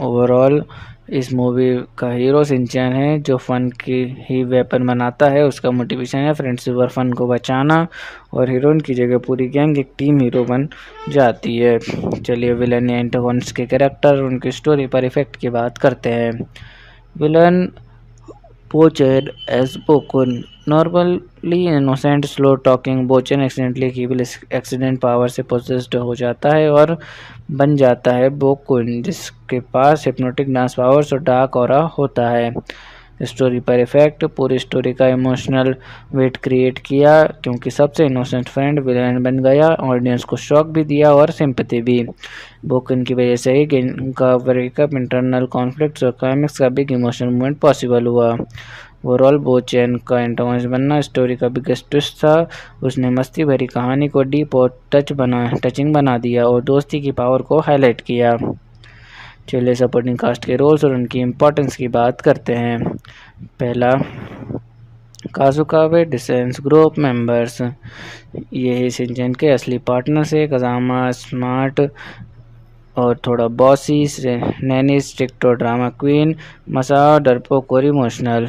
ओवरऑल इस मूवी का हीरो शिनचैन है जो फन की ही वेपन बनाता है। उसका मोटिवेशन है फ्रेंडशिप और फन को बचाना, और हीरोइन की जगह पूरी गैंग एक टीम हीरो बन जाती है। चलिए विलन या एंटागोनिस्ट के कैरेक्टर और उनकी स्टोरी पर इफेक्ट की बात करते हैं। Villain Bochan as Bokun. Normally innocent, slow talking Bochan accidentally कीविल एक्सीडेंट पावर से पोजेस्ड हो जाता है और बन जाता है बोकुन, जिसके पास हिप्नोटिक डांस पावर्स और डार्क ऑरा होता है। स्टोरी पर इफेक्ट। पूरी स्टोरी का इमोशनल वेट क्रिएट किया क्योंकि सबसे इनोसेंट फ्रेंड विलेन बन गया, ऑडियंस को शॉक भी दिया और सिंपैथी भी। बोकुन की वजह से ही गेम का ब्रेकअप, इंटरनल कॉन्फ्लिक्ट्स और क्लाइमेक्स का बिग इमोशनल मूवमेंट पॉसिबल हुआ। ओवरऑल बोचैन का एंटागोनिस्ट बनना स्टोरी का बिगेस्ट ट्विस्ट था। उसने मस्ती भरी कहानी को डीप और टचिंग बना दिया और दोस्ती की पावर को हाईलाइट किया। चलिए सपोर्टिंग कास्ट के रोल्स और उनकी इम्पोर्टेंस की बात करते हैं। पहला, कासुकाबे डिफेंस ग्रुप मेंबर्स। ये शिनचैन के असली पार्टनर से। कजामा स्मार्ट और थोड़ा बॉसी, नैनी स्ट्रिक्ट और ड्रामा क्वीन, मसा डरपोक और इमोशनल।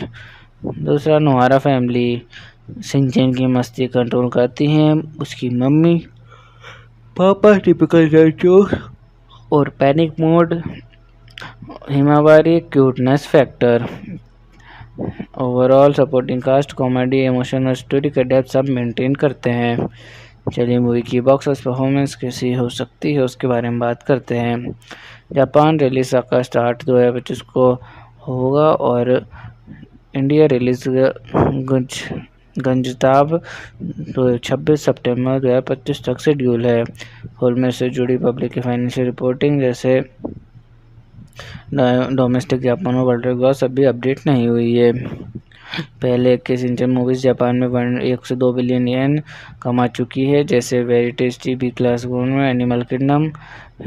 दूसरा, नोहारा फैमिली। शिनचैन की मस्ती कंट्रोल करती हैं उसकी मम्मी, पापा टिपिकल जोक और panic mode, Himawari cuteness factor. Overall supporting cast comedy, emotion और स्टोरी का डेप्थ सब मेंटेन करते हैं। चलिए मूवी की बॉक्स ऑफिस परफॉर्मेंस कैसी हो सकती है उसके बारे में बात करते हैं। जापान रिलीज अगस्त 8, 2025 को होगा और इंडिया रिलीज कुछ गंजताब 26 सितंबर 2025 तक शेड्यूल है। फिल्म से जुड़ी पब्लिक की फाइनेंशियल रिपोर्टिंग जैसे डोमेस्टिक जापान और वर्ल्ड ग्रॉस अभी अपडेट नहीं हुई है। पहले के सिंचन मूवीज जापान में 1 से 2 बिलियन येन कमा चुकी है, जैसे वेरी टेस्टी, बी क्लास में एनिमल किंगडम।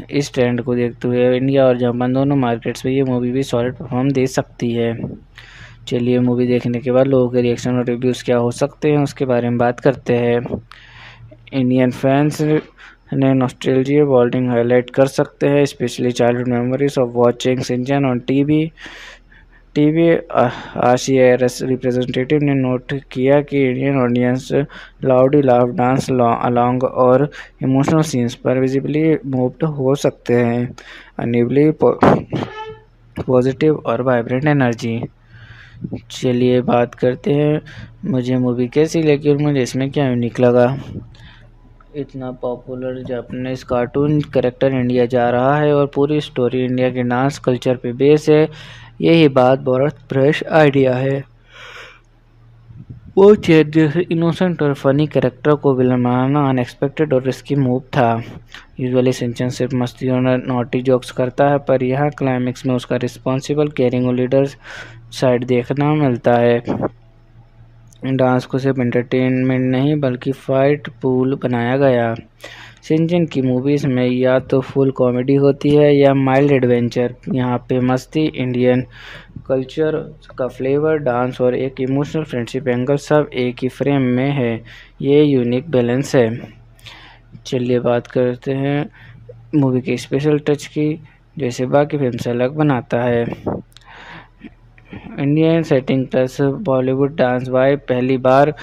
इस ट्रेंड को देखते हुए इंडिया और जापान दोनों मार्केट्स में ये मूवी भी सॉलिड परफॉर्म दे सकती है। चलिए मूवी देखने के बाद लोगों के रिएक्शन और रिव्यूज़ क्या हो सकते हैं उसके बारे में बात करते हैं। इंडियन फैंस ने नॉस्टैल्जिया वर्ल्डिंग हाईलाइट कर सकते हैं, specially childhood memories of watching Shinchan on TV. RCIRS representative ने नोट किया कि Indian audience loudly laugh, dance along और इमोशनल सीन्स पर विजिबली मूव्ड हो सकते हैं। अनइवली पॉजिटिव और वाइब्रेंट एनर्जी। चलिए बात करते हैं मुझे मूवी कैसी लगी और मुझे इसमें क्या यूनिक लगा। इतना popular Japanese cartoon character India जा रहा है और पूरी स्टोरी इंडिया के डांस कल्चर पे बेस है। यही बात बहुत फ्रेश आइडिया है। वो चेत जैसे इनोसेंट और फनी कैरेक्टर को विलन बनाना अनएक्सपेक्टेड और रिस्की मूव था। यूजुअली सिंचन सिर्फ मस्ती और नॉटी जोक्स करता है, पर यहाँ क्लाइमेक्स में उसका रिस्पॉन्सिबल, केयरिंग और लीडर साइड देखना मिलता है। डांस को सिर्फ एंटरटेनमेंट नहीं बल्कि फाइट पूल बनाया गया। शिनचैन की मूवीज़ में या तो फुल कॉमेडी होती है या माइल्ड एडवेंचर। यहाँ पे मस्ती, इंडियन कल्चर का फ्लेवर, डांस और एक इमोशनल फ्रेंडशिप एंगल सब एक ही फ्रेम में है। ये यूनिक बैलेंस है। चलिए बात करते हैं मूवी के स्पेशल टच की, जैसे बाकी फिल्म से अलग बनाता है। Indian setting plus Bollywood dance vibe. पहली बार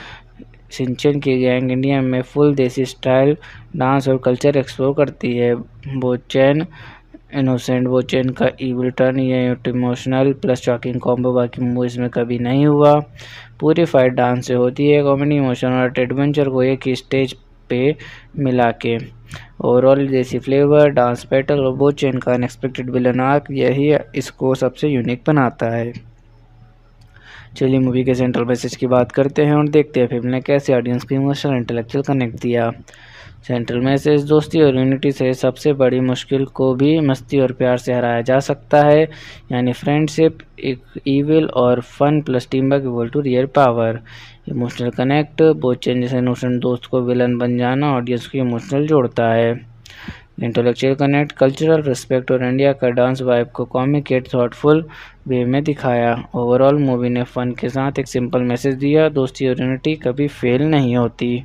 शिनचैन की गैंग इंडिया में फुल देसी स्टाइल डांस और कल्चर एक्सप्लोर करती है। बोचैन इनोसेंट बोचैन का इविल टर्न, ये इमोशनल प्लस शॉकिंग कॉम्बो बाकी मूवीज में कभी नहीं हुआ। पूरी फाइट डांस से होती है, कॉमेडी, इमोशन और एडवेंचर को एक ही स्टेज पे मिला के। ओवरऑल देसी फ्लेवर, डांस बैटल और बोचैन का अनएक्सपेक्टेड विलन आर्क, यही इसको सबसे यूनिक बनाता है। चलिए मूवी के सेंट्रल मैसेज की बात करते हैं और देखते हैं फिल्म ने कैसे ऑडियंस को इमोशनल इंटेलेक्चुअल कनेक्ट दिया। सेंट्रल मैसेज, दोस्ती और यूनिटी से सबसे बड़ी मुश्किल को भी मस्ती और प्यार से हराया जा सकता है, यानी फ्रेंडशिप इविल और fun plus team work equal to real power. Emotional connect, Bochan जैसे इनोसेंट दोस्त को विलन बन जाना ऑडियंस को इमोशनल जोड़ता है। इंटेलेक्चुअल कनेक्ट, कल्चरल रिस्पेक्ट और इंडिया का डांस वाइब को कॉमिक एट थॉटफुल वे में दिखाया। ओवरऑल मूवी ने फन के साथ एक सिंपल मैसेज दिया, दोस्ती और यूनिटी कभी फेल नहीं होती।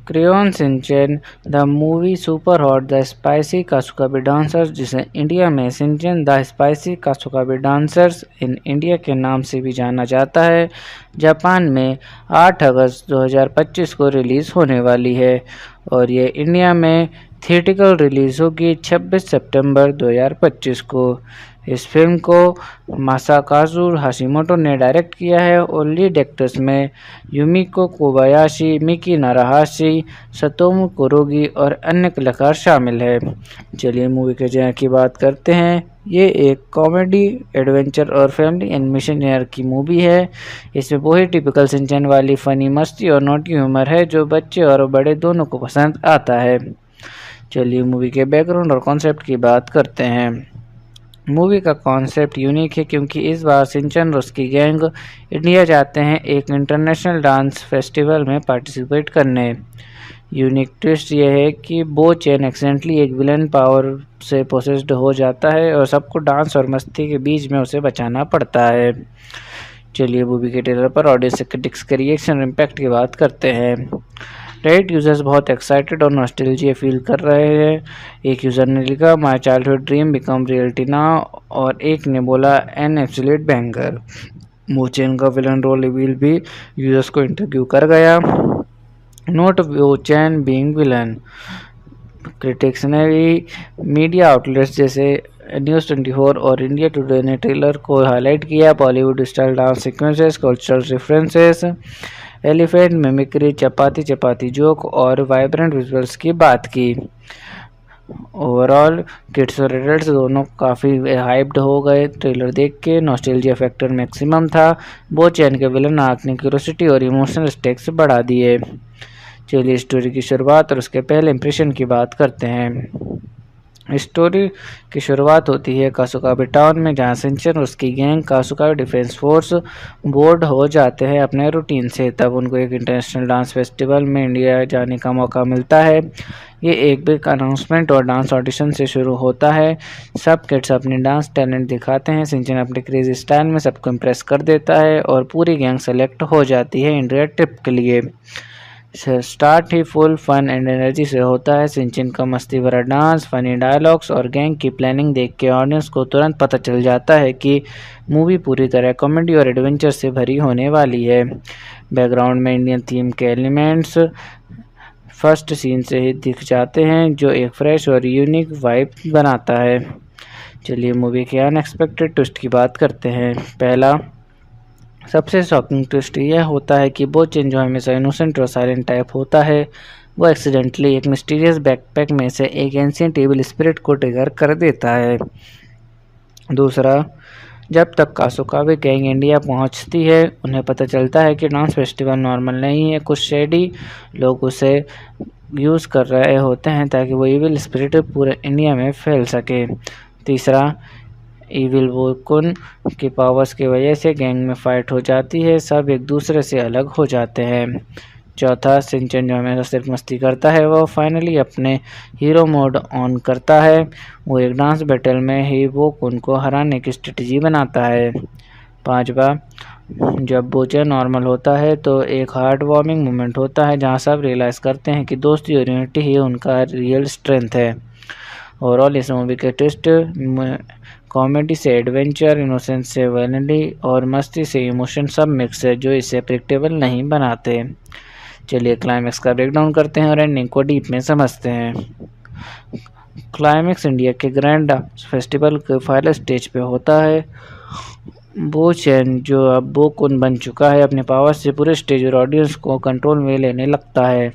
Crayon Shinchan the movie super hot the spicy Kasukabe dancers, जिसे इंडिया में Shinchan the spicy Kasukabe dancers in India के नाम से भी जाना जाता है, जापान में 8 अगस्त 2025 को रिलीज़ होने वाली है और ये इंडिया में थिएट्रिकल रिलीज़ होगी 26 सितंबर 2025 को। इस फिल्म को मासाकाजु हाशिमोटो ने डायरेक्ट किया है और लीड एक्टर्स में युमिको कोबायाशी, मिकी नाराहाशी, सतोमु कुरुगी और अन्य कलाकार शामिल है। चलिए मूवी के जॉनर की बात करते हैं। ये एक कॉमेडी, एडवेंचर और फैमिली एनिमेशन जॉनर की मूवी है। इसमें वही टिपिकल शिनचैन वाली फनी, मस्ती और नॉटी ह्यूमर है जो बच्चे और बड़े दोनों को पसंद आता है। चलिए मूवी के बैकग्राउंड और कॉन्सेप्ट की बात करते हैं। मूवी का कॉन्सेप्ट यूनिक है क्योंकि इस बार शिनचैन और उसकी गैंग इंडिया जाते हैं एक इंटरनेशनल डांस फेस्टिवल में पार्टिसिपेट करने। यूनिक ट्विस्ट यह है कि बोचैन एक्सीडेंटली एक विलन पावर से पोसेस्ड हो जाता है और सबको डांस और मस्ती के बीच में उसे बचाना पड़ता है। चलिए मूवी के ट्रेलर पर ऑडियंस क्रिटिक्स के रिएक्शन और इम्पैक्ट की बात करते हैं। रेडिट यूजर्स बहुत एक्साइटेड और नॉस्टैल्जिया फील कर रहे हैं। एक यूज़र ने लिखा, my childhood dream become reality now, और एक ने बोला, एन एब्सोल्यूट बैंगर। बोचैन का विलन रोल रिवील भी यूजर्स को इंटरव्यू कर गया। Note Bochan being villain. Critics ने भी मीडिया आउटलेट्स जैसे न्यूज़ 24 और इंडिया टुडे ने ट्रेलर को हाईलाइट किया। Bollywood style dance sequences, cultural references, elephant mimicry, chapati chapati joke और वाइब्रेंट विजुअल्स की बात की। ओवरऑल किड्स और एडल्ट्स दोनों काफ़ी हाइप्ड हो गए ट्रेलर देख के। नॉस्टैल्जिया फैक्टर मैक्सिमम था। बो चैन के विलन आर्क ने क्यूरियोसिटी और इमोशनल स्टेक्स बढ़ा दिए। चलिए स्टोरी की शुरुआत और उसके पहले इंप्रेशन की बात करते हैं। स्टोरी की शुरुआत होती है कासुकाबे टाउन में, जहां सिंचन और उसकी गैंग कासुकाबे डिफेंस फोर्स बोर्ड हो जाते हैं अपने रूटीन से। तब उनको एक इंटरनेशनल डांस फेस्टिवल में इंडिया जाने का मौका मिलता है। ये एक बिग अनाउंसमेंट और डांस ऑडिशन से शुरू होता है। सब किड्स अपनी डांस टैलेंट दिखाते हैं। सिंचन अपने क्रेजी स्टाइल में सबको इम्प्रेस कर देता है और पूरी गैंग सेलेक्ट हो जाती है इंडिया ट्रिप के लिए। स्टार्ट ही फुल फन एंड एनर्जी से होता है। सिंचन का मस्ती भरा डांस, फनी डायलॉग्स और गैंग की प्लानिंग देख के ऑडियंस को तुरंत पता चल जाता है कि मूवी पूरी तरह कॉमेडी और एडवेंचर से भरी होने वाली है। बैकग्राउंड में इंडियन थीम के एलिमेंट्स फर्स्ट सीन से ही दिख जाते हैं, जो एक फ्रेश और यूनिक वाइब बनाता है। चलिए मूवी के अनएक्सपेक्टेड ट्विस्ट की बात करते हैं। पहला सबसे शॉकिंग ट्विस्ट यह होता है कि बो चेन, जो हमेशा इनोसेंट और साइलेंट टाइप होता है, वो एक्सीडेंटली एक मिस्टीरियस बैकपैक में से एक एंशिएंट टेबल स्पिरिट को ट्रिगर कर देता है। दूसरा, जब तक कासुकाबे गैंग इंडिया पहुंचती है, उन्हें पता चलता है कि डांस फेस्टिवल नॉर्मल नहीं है। कुछ शेडी लोग उसे यूज़ कर रहे होते हैं ताकि वो इविल स्पिरिट पूरे इंडिया में फैल सके। तीसरा, इविल वोकुन की पावर्स की वजह से गैंग में फाइट हो जाती है, सब एक दूसरे से अलग हो जाते हैं। चौथा, सिंचन जो हमेशा सिर्फ मस्ती करता है, वो फाइनली अपने हीरो मोड ऑन करता है। वो एक डांस बैटल में ही वोकुन को हराने की स्ट्रेटजी बनाता है। पांचवा, जब बोचन नॉर्मल होता है तो एक हार्ट वार्मिंग मोमेंट होता है, जहां सब रियलाइज़ करते हैं कि दोस्ती और यूनिटी ही उनका रियल स्ट्रेंथ है। ओवरऑल इस मूवी के ट्विस्ट कॉमेडी से एडवेंचर, इनोसेंस से वैलिडी और मस्ती से इमोशन सब मिक्स है, जो इसे प्रेडिक्टेबल नहीं बनाते। चलिए क्लाइमैक्स का ब्रेकडाउन करते हैं और एंडिंग को डीप में समझते हैं। क्लाइमैक्स इंडिया के ग्रैंड फेस्टिवल के फाइनल स्टेज पे होता है। बो चैन, जो अब बो कुन बन चुका है, अपने पावर से पूरे स्टेज और ऑडियंस को कंट्रोल में लेने लगता है।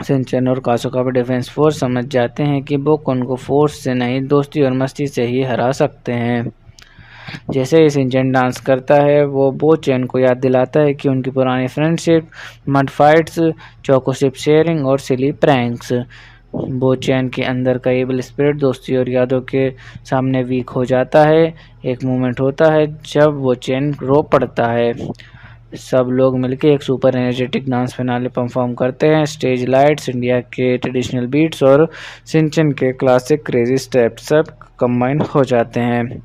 सिंचन और कासुकाबे डिफेंस फोर्स समझ जाते हैं कि बो कुन को फोर्स से नहीं, दोस्ती और मस्ती से ही हरा सकते हैं। जैसे ही सिंचन डांस करता है, वो बो चैन को याद दिलाता है कि उनकी पुरानी फ्रेंडशिप, मड फाइट्स, चोकोशिप शेयरिंग और सिली प्रैंक्स। बो चैन के अंदर का एबल स्पिरिट दोस्ती और यादों के सामने वीक हो जाता है। एक मोमेंट होता है जब वो चैन रो पड़ता है। सब लोग मिलकर एक super energetic dance finale perform करते हैं। स्टेज लाइट्स, इंडिया के ट्रेडिशनल बीट्स और सिंचन के क्लासिक क्रेजी स्टेप्स सब कंबाइन हो जाते हैं।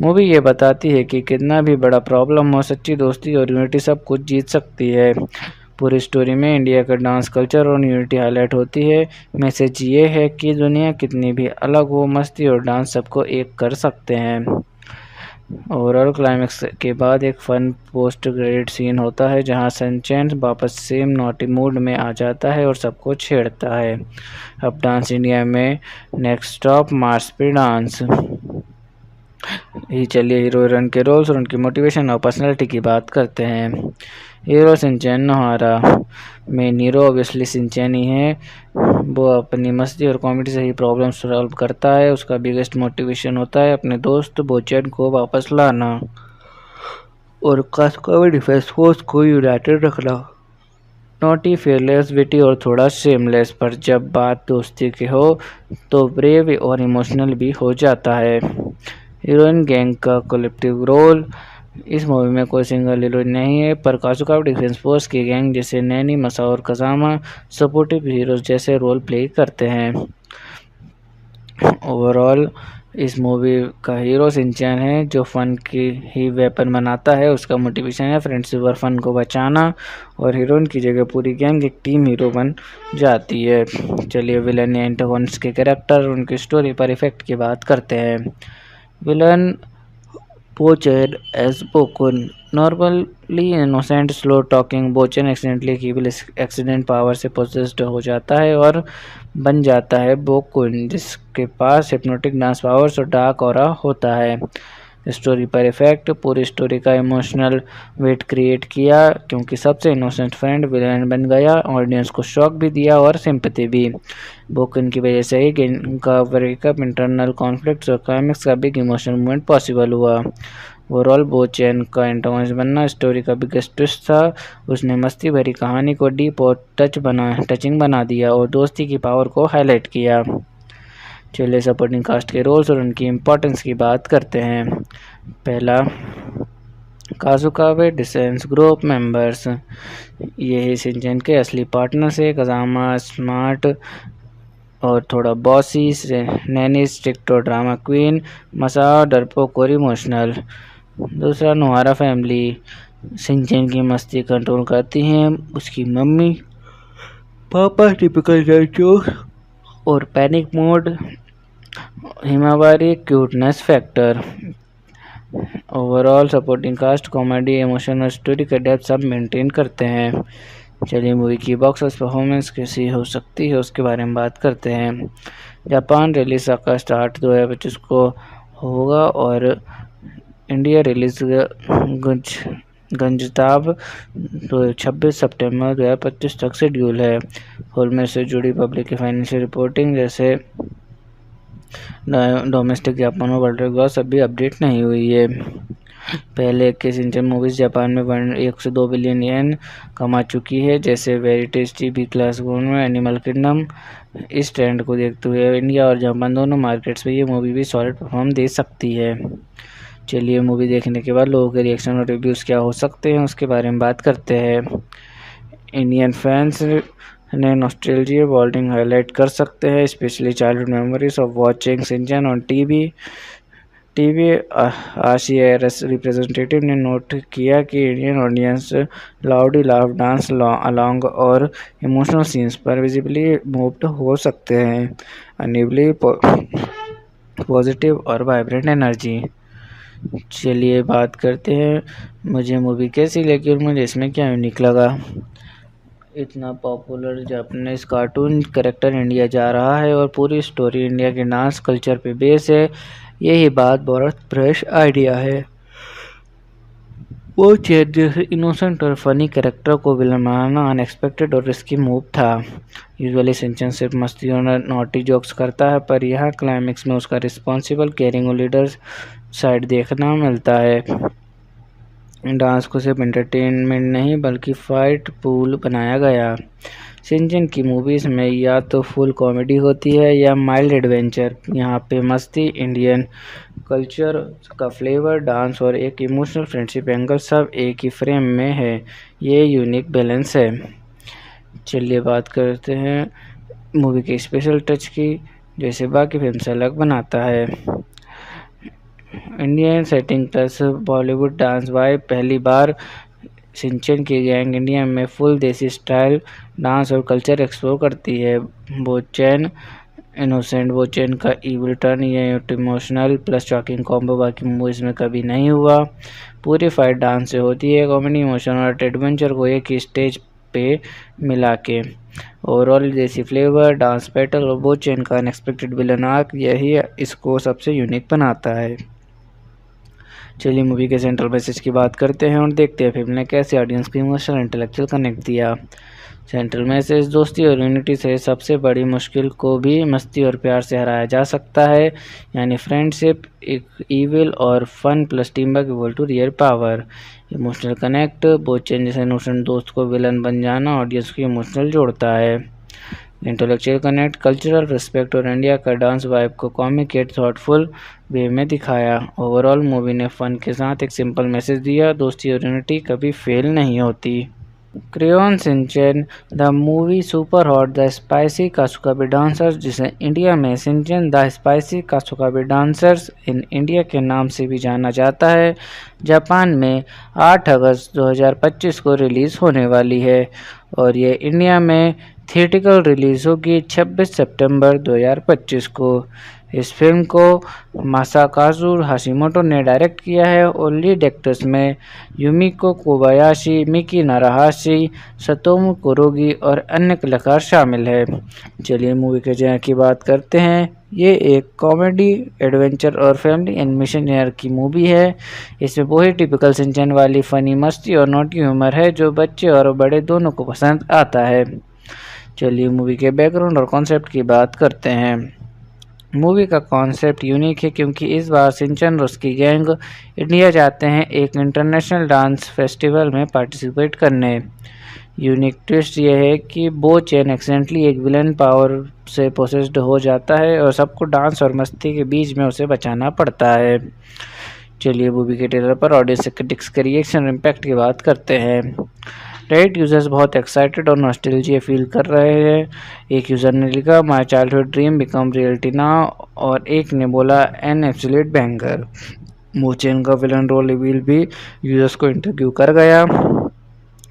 मूवी ये बताती है कि कितना भी बड़ा प्रॉब्लम हो, सच्ची दोस्ती और यूनिटी सब कुछ जीत सकती है। पूरी स्टोरी में इंडिया का डांस कल्चर और यूनिटी हाईलाइट होती है। मैसेज ये है कि दुनिया कितनी भी अलग हो, मस्ती और डांस सबको एक कर सकते हैं। ओवरऑल क्लाइमैक्स के बाद एक फन पोस्ट क्रेडिट सीन होता है, जहां सनचैन वापस सेम नॉटी मूड में आ जाता है और सबको छेड़ता है। अब डांस इंडिया में नेक्स्ट स्टॉप मार्स पे डांस। चलिए हीरो हीरोइन के रोल्स और उनकी मोटिवेशन और पर्सनैलिटी की बात करते हैं। Hero Shinchan Nohara. Main hero obviously Shinchan ही है। वो अपनी मस्ती और कॉमेडी से ही प्रॉब्लम सॉल्व करता है। उसका बिगेस्ट मोटिवेशन होता है अपने दोस्त बोचैन को वापस लाना और कासुकाबे डिफेंस फोर्स को यूनाइटेड रखना। नॉटी, फेयरलेस, विटी और थोड़ा शेमलेस, पर जब बात दोस्ती की हो तो ब्रेव और इमोशनल भी हो जाता है। हीरोइन गैंग का कलेक्टिव रोल। इस मूवी में कोई सिंगल हीरोइन नहीं है, पर कासुकाबे डिफेंस फोर्स की गैंग जैसे नैनी, मसा और कजामा सपोर्टिव हीरोज जैसे रोल प्ले करते हैं। ओवरऑल इस मूवी का हीरो सिंचैन है, जो फन की ही वेपन बनाता है। उसका मोटिवेशन है फ्रेंडशिप और फन को बचाना, और हीरोइन की जगह पूरी गैंग एक टीम हीरो बन जाती है। चलिए विलन या एंटागोनिस्ट के कैरेक्टर, उनकी स्टोरी पर इफेक्ट की बात करते हैं। Villain Bochan as Bokun. Normally innocent, slow talking Bochan accidentally कीविल एक्सीडेंट पावर से पोसेस्ड हो जाता है और बन जाता है बोकुन, जिसके पास हिप्नोटिक डांस पावर्स और डार्क ऑरा होता है। स्टोरी पर इफेक्ट, पूरी स्टोरी का इमोशनल वेट क्रिएट किया क्योंकि सबसे इनोसेंट फ्रेंड विलेन बन गया, ऑडियंस को शॉक भी दिया और सिंपैथी भी। बोकन की वजह से ही गेम का ब्रेकअप, इंटरनल कॉन्फ्लिक्ट्स और क्लाइमेक्स का बिग इमोशनल मूवमेंट पॉसिबल हुआ। ओवरऑल बो चैन का एंटागोनिस्ट बनना स्टोरी का बिगेस्ट ट्विस्ट था। उसने मस्ती भरी कहानी को डीप और टचिंग बना दिया और दोस्ती की पावर को हाईलाइट किया। चलिए सपोर्टिंग कास्ट के रोल्स और उनकी इम्पोर्टेंस की बात करते हैं। पहला, काजुकावे डिसेंस ग्रुप मेंबर्स। ये शिनचैन के असली पार्टनर्स है। कजामा स्मार्ट और थोड़ा बॉसी, नैनी स्ट्रिक्ट और ड्रामा क्वीन, मसाओ डरपोक और इमोशनल। दूसरा, नोहारा फैमिली। शिनचैन की मस्ती कंट्रोल करती हैं उसकी मम्मी, पापा टिपिकल जोक और panic mode, Himawari cuteness factor. Overall supporting cast comedy, emotion और स्टोरी का डेप्थ सब मेंटेन करते हैं। चलिए मूवी की बॉक्स ऑफिस परफॉर्मेंस कैसी हो सकती है उसके बारे में बात करते हैं। जापान रिलीज का स्टार्ट 2025 को होगा और इंडिया रिलीज गंजताब 26 सितंबर 2025 तक शेड्यूल है। फिल्म से जुड़ी पब्लिक की फाइनेंशियल रिपोर्टिंग जैसे डोमेस्टिक जापान और वर्ल्ड ग्रॉस अभी अपडेट नहीं हुई है। पहले के शिनचैन मूवीज जापान में 1 से 2 बिलियन येन कमा चुकी है, जैसे वेरी टेस्टी, बी क्लास में एनिमल किंगडम। इस ट्रेंड को देखते हुए इंडिया और जापान दोनों मार्केट्स में ये मूवी भी सॉलिड परफॉर्म दे सकती है। चलिए मूवी देखने के बाद लोगों के रिएक्शन और रिव्यूज़ क्या हो सकते हैं उसके बारे में बात करते हैं। इंडियन फैंस ने नॉस्टैल्जिया बॉन्डिंग हाईलाइट कर सकते हैं, specially childhood memories of watching Shinchan on TV. आशियारस रिप्रेजेंटेटिव ने नोट किया कि Indian audience loudly laugh, dance along और इमोशनल सीन्स पर विजिबली मूव्ड हो सकते हैं। अनेबली पॉजिटिव और वाइब्रेंट एनर्जी। चलिए बात करते हैं मुझे मूवी कैसी लगी और मुझे इसमें क्या यूनिक लगा। इतना popular Japanese cartoon character India जा रहा है और पूरी स्टोरी इंडिया के डांस कल्चर पे बेस है। यही बात बहुत फ्रेश आइडिया है। वो चेत जैसे इनोसेंट और फनी कैरेक्टर को विलन बनाना अनएक्सपेक्टेड और रिस्की मूव था। यूजुअली शिनचैन सिर्फ मस्ती और नॉटी जोक्स करता है, पर यहाँ क्लाइमेक्स में उसका रिस्पॉन्सिबल, केयरिंग और लीडर साइड देखना मिलता है। डांस को सिर्फ एंटरटेनमेंट नहीं बल्कि फाइट पूल बनाया गया। शिनचैन की मूवीज़ में या तो फुल कॉमेडी होती है या माइल्ड एडवेंचर। यहाँ पे मस्ती, इंडियन कल्चर का फ्लेवर, डांस और एक इमोशनल फ्रेंडशिप एंगल सब एक ही फ्रेम में है। ये यूनिक बैलेंस है। चलिए बात करते हैं मूवी के स्पेशल टच की, जैसे बाकी फिल्म से अलग बनाता है। Indian setting plus Bollywood dance vibe. पहली बार शिनचैन की गैंग इंडिया में फुल देसी स्टाइल डांस और कल्चर एक्सप्लोर करती है। बोचैन इनोसेंट बोचैन का इविल टर्न, ये इमोशनल प्लस शॉकिंग कॉम्बो बाकी मूवीज़ में कभी नहीं हुआ। पूरी फाइट डांस से होती है, कॉमेडी, इमोशन और एडवेंचर को एक ही स्टेज पे मिला के। ओवरऑल देसी फ्लेवर, डांस बैटल और बोचैन का अनएक्सपेक्टेड विलन आर्क, यही इसको सबसे यूनिक बनाता है। चलिए मूवी के सेंट्रल मैसेज की बात करते हैं और देखते हैं फिल्म ने कैसे ऑडियंस को इमोशनल इंटेलेक्चुअल कनेक्ट दिया। सेंट्रल मैसेज, दोस्ती और यूनिटी से सबसे बड़ी मुश्किल को भी मस्ती और प्यार से हराया जा सकता है, यानी फ्रेंडशिप इविल और fun plus team work equal to real power. Emotional connect, Bochan जैसे इनोसेंट दोस्त को विलन बन जाना ऑडियंस को इमोशनल जोड़ता है। इंटेलेक्चुअल कनेक्ट, कल्चरल रिस्पेक्ट और इंडिया का डांस वाइब को कॉमिक एट थॉटफुल वे में दिखाया। ओवरऑल मूवी ने फन के साथ एक सिंपल मैसेज दिया, दोस्ती और यूनिटी कभी फेल नहीं होती। Crayon Shinchan the movie super hot the spicy Kasukabe dancers, जिसे इंडिया में Shinchan the spicy Kasukabe dancers in India के नाम से भी जाना जाता है, जापान में 8 अगस्त 2025 को रिलीज़ होने वाली है और ये इंडिया में थिएटिकल रिलीज़ होगी 26 सितंबर 2025 को। इस फिल्म को मासाकाजु हाशिमोटो ने डायरेक्ट किया है और लीड एक्टर्स में युमिको कोबायाशी, मिकी नाराहाशी, सतोमु कुरुगी और अन्य कलाकार शामिल है। चलिए मूवी के जॉनर की बात करते हैं। ये एक कॉमेडी, एडवेंचर और फैमिली एनिमेशन जॉनर की मूवी है। इसमें वही टिपिकल सिंचन वाली फनी मस्ती और नोटी ह्यूमर है जो बच्चे और बड़े दोनों को पसंद आता है। चलिए मूवी के बैकग्राउंड और कॉन्सेप्ट की बात करते हैं। मूवी का कॉन्सेप्ट यूनिक है क्योंकि इस बार सिंचन और उसकी गैंग इंडिया जाते हैं एक इंटरनेशनल डांस फेस्टिवल में पार्टिसिपेट करने। यूनिक ट्विस्ट यह है कि बो चैन एक्सीडेंटली एक विलन पावर से पोसेस्ड हो जाता है और सबको डांस और मस्ती के बीच में उसे बचाना पड़ता है। चलिए मूवी के ट्रेलर पर ऑडियंस क्रिटिक्स के रिएक्शन और इम्पैक्ट की बात करते हैं। रेडिट यूजर्स बहुत एक्साइटेड और नॉस्टैल्जिया फील कर रहे हैं। एक यूज़र ने लिखा my childhood dream become reality now और एक ने बोला एन एब्सोल्यूट बैंगर। बो चैन का विलन रोल रिवील भी यूजर्स को इंटरव्यू कर गया।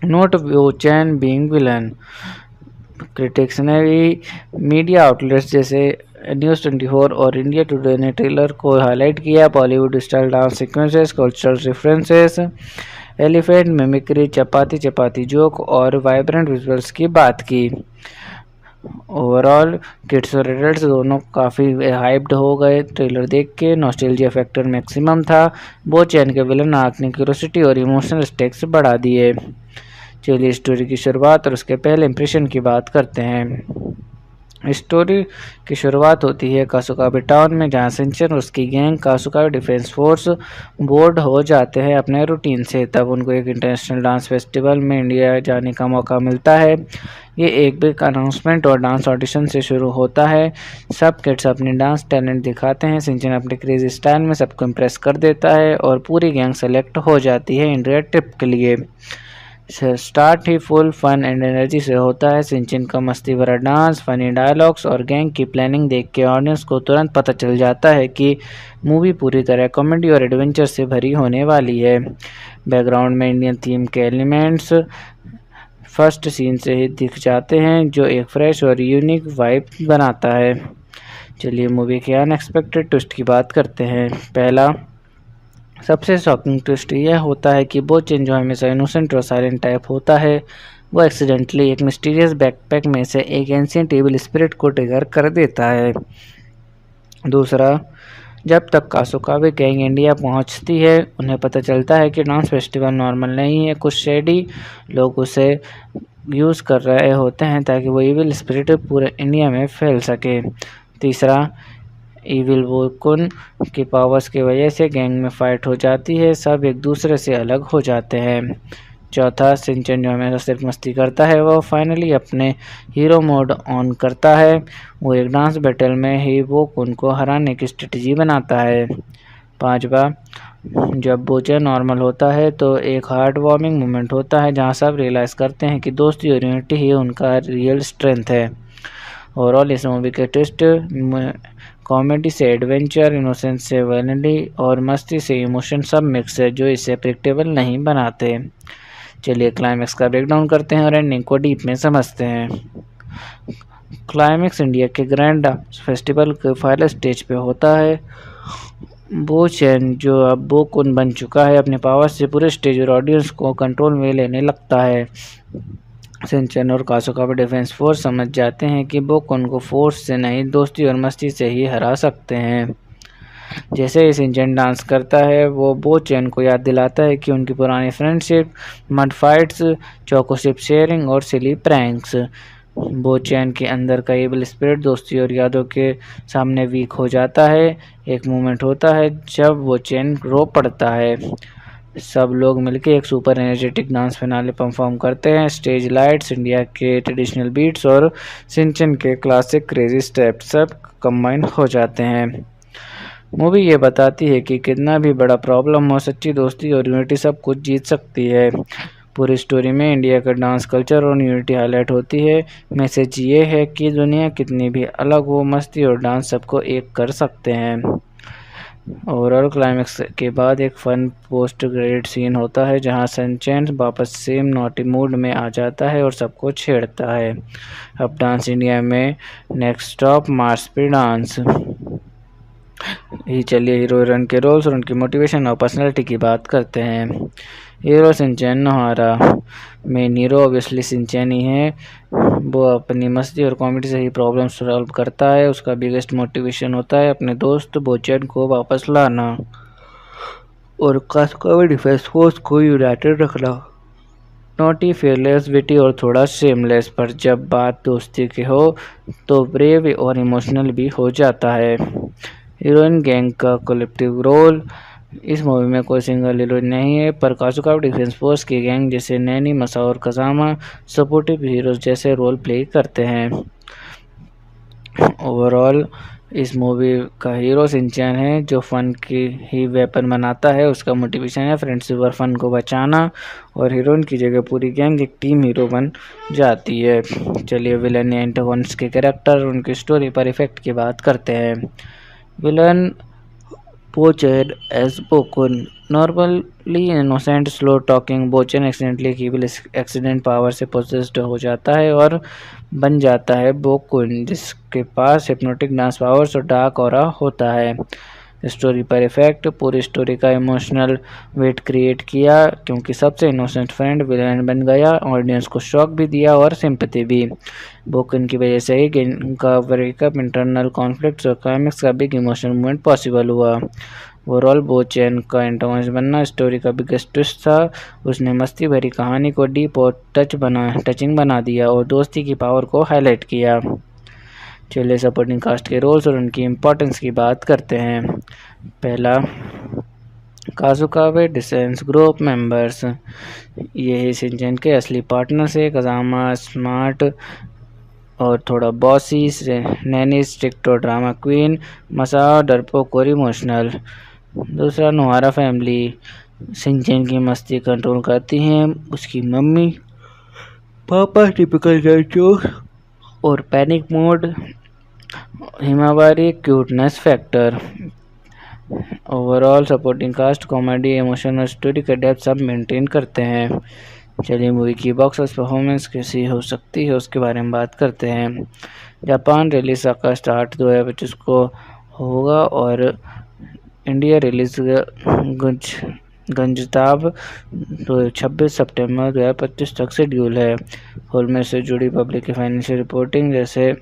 नोट बो चैन बीइंग विलन। क्रिटिक्स ने भी मीडिया आउटलेट्स जैसे न्यूज़ 24 और इंडिया टुडे ने ट्रेलर को हाईलाइट किया। Bollywood style dance sequences, cultural references, elephant mimicry, chapati chapati joke और वाइब्रेंट विजुअल्स की बात की। ओवरऑल किड्स और एडल्ट्स दोनों काफ़ी हाइप्ड हो गए ट्रेलर देख के। नॉस्टैल्जिया फैक्टर मैक्सिमम था। बो चैन के विलन आंख ने क्यूरियोसिटी और इमोशनल स्टेक्स बढ़ा दिए। चलिए स्टोरी की शुरुआत और उसके पहले इंप्रेशन की बात करते हैं। स्टोरी की शुरुआत होती है कासुकाबे टाउन में, जहां सिंचन और उसकी गैंग कासुकाबे डिफेंस फोर्स बोर्ड हो जाते हैं अपने रूटीन से। तब उनको एक इंटरनेशनल डांस फेस्टिवल में इंडिया जाने का मौका मिलता है। ये एक बिग अनाउंसमेंट और डांस ऑडिशन से शुरू होता है। सब किड्स अपने डांस टैलेंट दिखाते हैं। सिंचन अपने क्रेजी स्टाइल में सबको इम्प्रेस कर देता है और पूरी गैंग सेलेक्ट हो जाती है इंडिया ट्रिप के लिए। स्टार्ट ही फुल फन एंड एनर्जी से होता है। सिंचन का मस्ती भरा डांस, फनी डायलॉग्स और गैंग की प्लानिंग देख के ऑडियंस को तुरंत पता चल जाता है कि मूवी पूरी तरह कॉमेडी और एडवेंचर से भरी होने वाली है। बैकग्राउंड में इंडियन थीम के एलिमेंट्स फर्स्ट सीन से ही दिख जाते हैं जो एक फ्रेश और यूनिक वाइब बनाता है। चलिए मूवी के अनएक्सपेक्टेड ट्विस्ट की बात करते हैं। पहला सबसे शॉकिंग ट्विस्ट यह होता है कि बो चैन जो हमेशा इनोसेंट और साइलेंट टाइप होता है, वो एक्सीडेंटली एक मिस्टीरियस बैकपैक में से एक एंशिएंट एविल स्पिरिट को ट्रिगर कर देता है। दूसरा, जब तक कासुकाबे गैंग इंडिया पहुंचती है, उन्हें पता चलता है कि डांस फेस्टिवल नॉर्मल नहीं है। कुछ शेडी लोग उसे यूज़ कर रहे होते हैं ताकि वो एविल स्पिरिट पूरे इंडिया में फैल सके। तीसरा, इविल वोकुन की पावर्स की वजह से गैंग में फाइट हो जाती है, सब एक दूसरे से अलग हो जाते हैं। चौथा, सिंचन जो हमेशा सिर्फ मस्ती करता है, वो फाइनली अपने हीरो मोड ऑन करता है। वो एक डांस बैटल में ही वोकुन को हराने की स्ट्रेटजी बनाता है। पांचवा, जब बोचा नॉर्मल होता है तो एक हार्ट वार्मिंग मोमेंट होता है जहां सब रियलाइज़ करते हैं कि दोस्ती और यूनिटी ही उनका रियल स्ट्रेंथ है। ओवरऑल इस मूवी के ट्विस्ट कॉमेडी से एडवेंचर, इनोसेंस से वैलिडी और मस्ती से इमोशन सब मिक्स है जो इसे प्रेडिक्टेबल नहीं बनाते। चलिए क्लाइमैक्स का ब्रेकडाउन करते हैं और एंडिंग को डीप में समझते हैं। क्लाइमैक्स इंडिया के ग्रैंड फेस्टिवल के फाइनल स्टेज पे होता है। बो चैन जो अब बो कुन बन चुका है, अपने पावर से पूरे स्टेज और ऑडियंस को कंट्रोल में लेने लगता है। सिंचन और कासुकाबे डिफेंस फोर्स समझ जाते हैं कि बो कुन को फोर्स से नहीं, दोस्ती और मस्ती से ही हरा सकते हैं। जैसे ही सिंचन डांस करता है, वो बो चैन को याद दिलाता है कि उनकी पुरानी फ्रेंडशिप, मड फाइट्स, चोकोशिप शेयरिंग और सिली प्रैंक्स। बो चैन के अंदर का एविल स्पिरिट दोस्ती और यादों के सामने वीक हो जाता है। एक मोमेंट होता है जब वो चैन रो पड़ता है। सब लोग मिलकर एक super energetic dance finale perform करते हैं। स्टेज लाइट्स, इंडिया के ट्रेडिशनल बीट्स और सिंचन के क्लासिक क्रेजी स्टेप्स सब कंबाइन हो जाते हैं। मूवी ये बताती है कि कितना भी बड़ा प्रॉब्लम हो, सच्ची दोस्ती और यूनिटी सब कुछ जीत सकती है। पूरी स्टोरी में इंडिया का डांस कल्चर और यूनिटी हाईलाइट होती है। मैसेज ये है कि दुनिया कितनी भी अलग हो, मस्ती और डांस सबको एक कर सकते हैं। ओवरऑल क्लाइमैक्स के बाद एक फन पोस्ट क्रेडिट सीन होता है जहां सनचैन वापस सेम नॉटी मूड में आ जाता है और सबको छेड़ता है। अब डांस इंडिया में नेक्स्ट स्टॉप मार्स पे डांस। चलिए हीरो हीरोइन के रोल्स और उनकी मोटिवेशन और पर्सनैलिटी की बात करते हैं। Hero Shinchan Nohara. Main hero obviously Shinchan ही है। वो अपनी मस्ती और कॉमेडी से ही प्रॉब्लम सॉल्व करता है। उसका बिगेस्ट मोटिवेशन होता है अपने दोस्त बोचैन को वापस लाना और कास्कोवे डिफेंस फोर्स को यूनाइटेड रखना। नॉटी, फेयरलेस, विटी और थोड़ा शेमलेस, पर जब बात दोस्ती की हो तो ब्रेव और इमोशनल भी हो जाता है। हीरोइन गैंग का कलेक्टिव रोल। इस मूवी में कोई सिंगल हीरोइन नहीं है, पर काजुका डिफेंस फोर्स की गैंग जैसे नैनी, मसा और कजामा सपोर्टिव हीरोज जैसे रोल प्ले करते हैं। ओवरऑल इस मूवी का हीरो शिनचैन है, जो फन की ही वेपन बनाता है। उसका मोटिवेशन है फ्रेंडशिप और फन को बचाना, और हीरोइन की जगह पूरी गैंग एक टीम हीरो बन जाती है। चलिए विलन या एंटागोनिस्ट के कैरेक्टर उनकी स्टोरी पर इफेक्ट की बात करते हैं। Villain Bochen as Bokun. Normally innocent slow talking Bochan accidentally कीविल एक्सीडेंट पावर से पोजेस्ड हो जाता है और बन जाता है बोकुन, जिसके पास हिप्नोटिक डांस पावर्स और डार्क ऑरा होता है। स्टोरी पर इफेक्ट। पूरी स्टोरी का इमोशनल वेट क्रिएट किया, क्योंकि सबसे इनोसेंट फ्रेंड विलेन बन गया, ऑडियंस को शॉक भी दिया और सिंपैथी भी। बोकन की वजह से ही गेम का ब्रेकअप, इंटरनल कॉन्फ्लिक्ट्स और क्लाइमेक्स का बिग इमोशनल मूवमेंट पॉसिबल हुआ। ओवरऑल बोचैन का एंटागोनिस्ट बनना स्टोरी का बिगेस्ट ट्विस्ट था। उसने मस्ती भरी कहानी को डीप और टचिंग बना दिया और दोस्ती की पावर को हाईलाइट किया। चलिए सपोर्टिंग कास्ट के रोल्स और उनकी इम्पोर्टेंस की बात करते हैं। पहला, काजुकावे डिसेंस ग्रुप मेंबर्स। ये शिनचैन के असली पार्टनर्स है। कजामा स्मार्ट और थोड़ा बॉसी, नैनी स्ट्रिक्ट और ड्रामा क्वीन, मसा डरपोक और इमोशनल। दूसरा, नोहारा फैमिली। शिनचैन की मस्ती कंट्रोल करती हैं उसकी मम्मी, पापा टिपिकल जोक और panic mode, Himawari cuteness factor. Overall supporting cast comedy, emotion और स्टोरी का डेप्थ सब मेंटेन करते हैं। चलिए मूवी की बॉक्स ऑफिस परफॉर्मेंस कैसी हो सकती है उसके बारे में बात करते हैं। जापान रिलीज का स्टार्ट 2025 को होगा और इंडिया रिलीज गंजताब 26 सितंबर 2025 तक शेड्यूल है। फिल्म से जुड़ी पब्लिक की फाइनेंशियल रिपोर्टिंग जैसे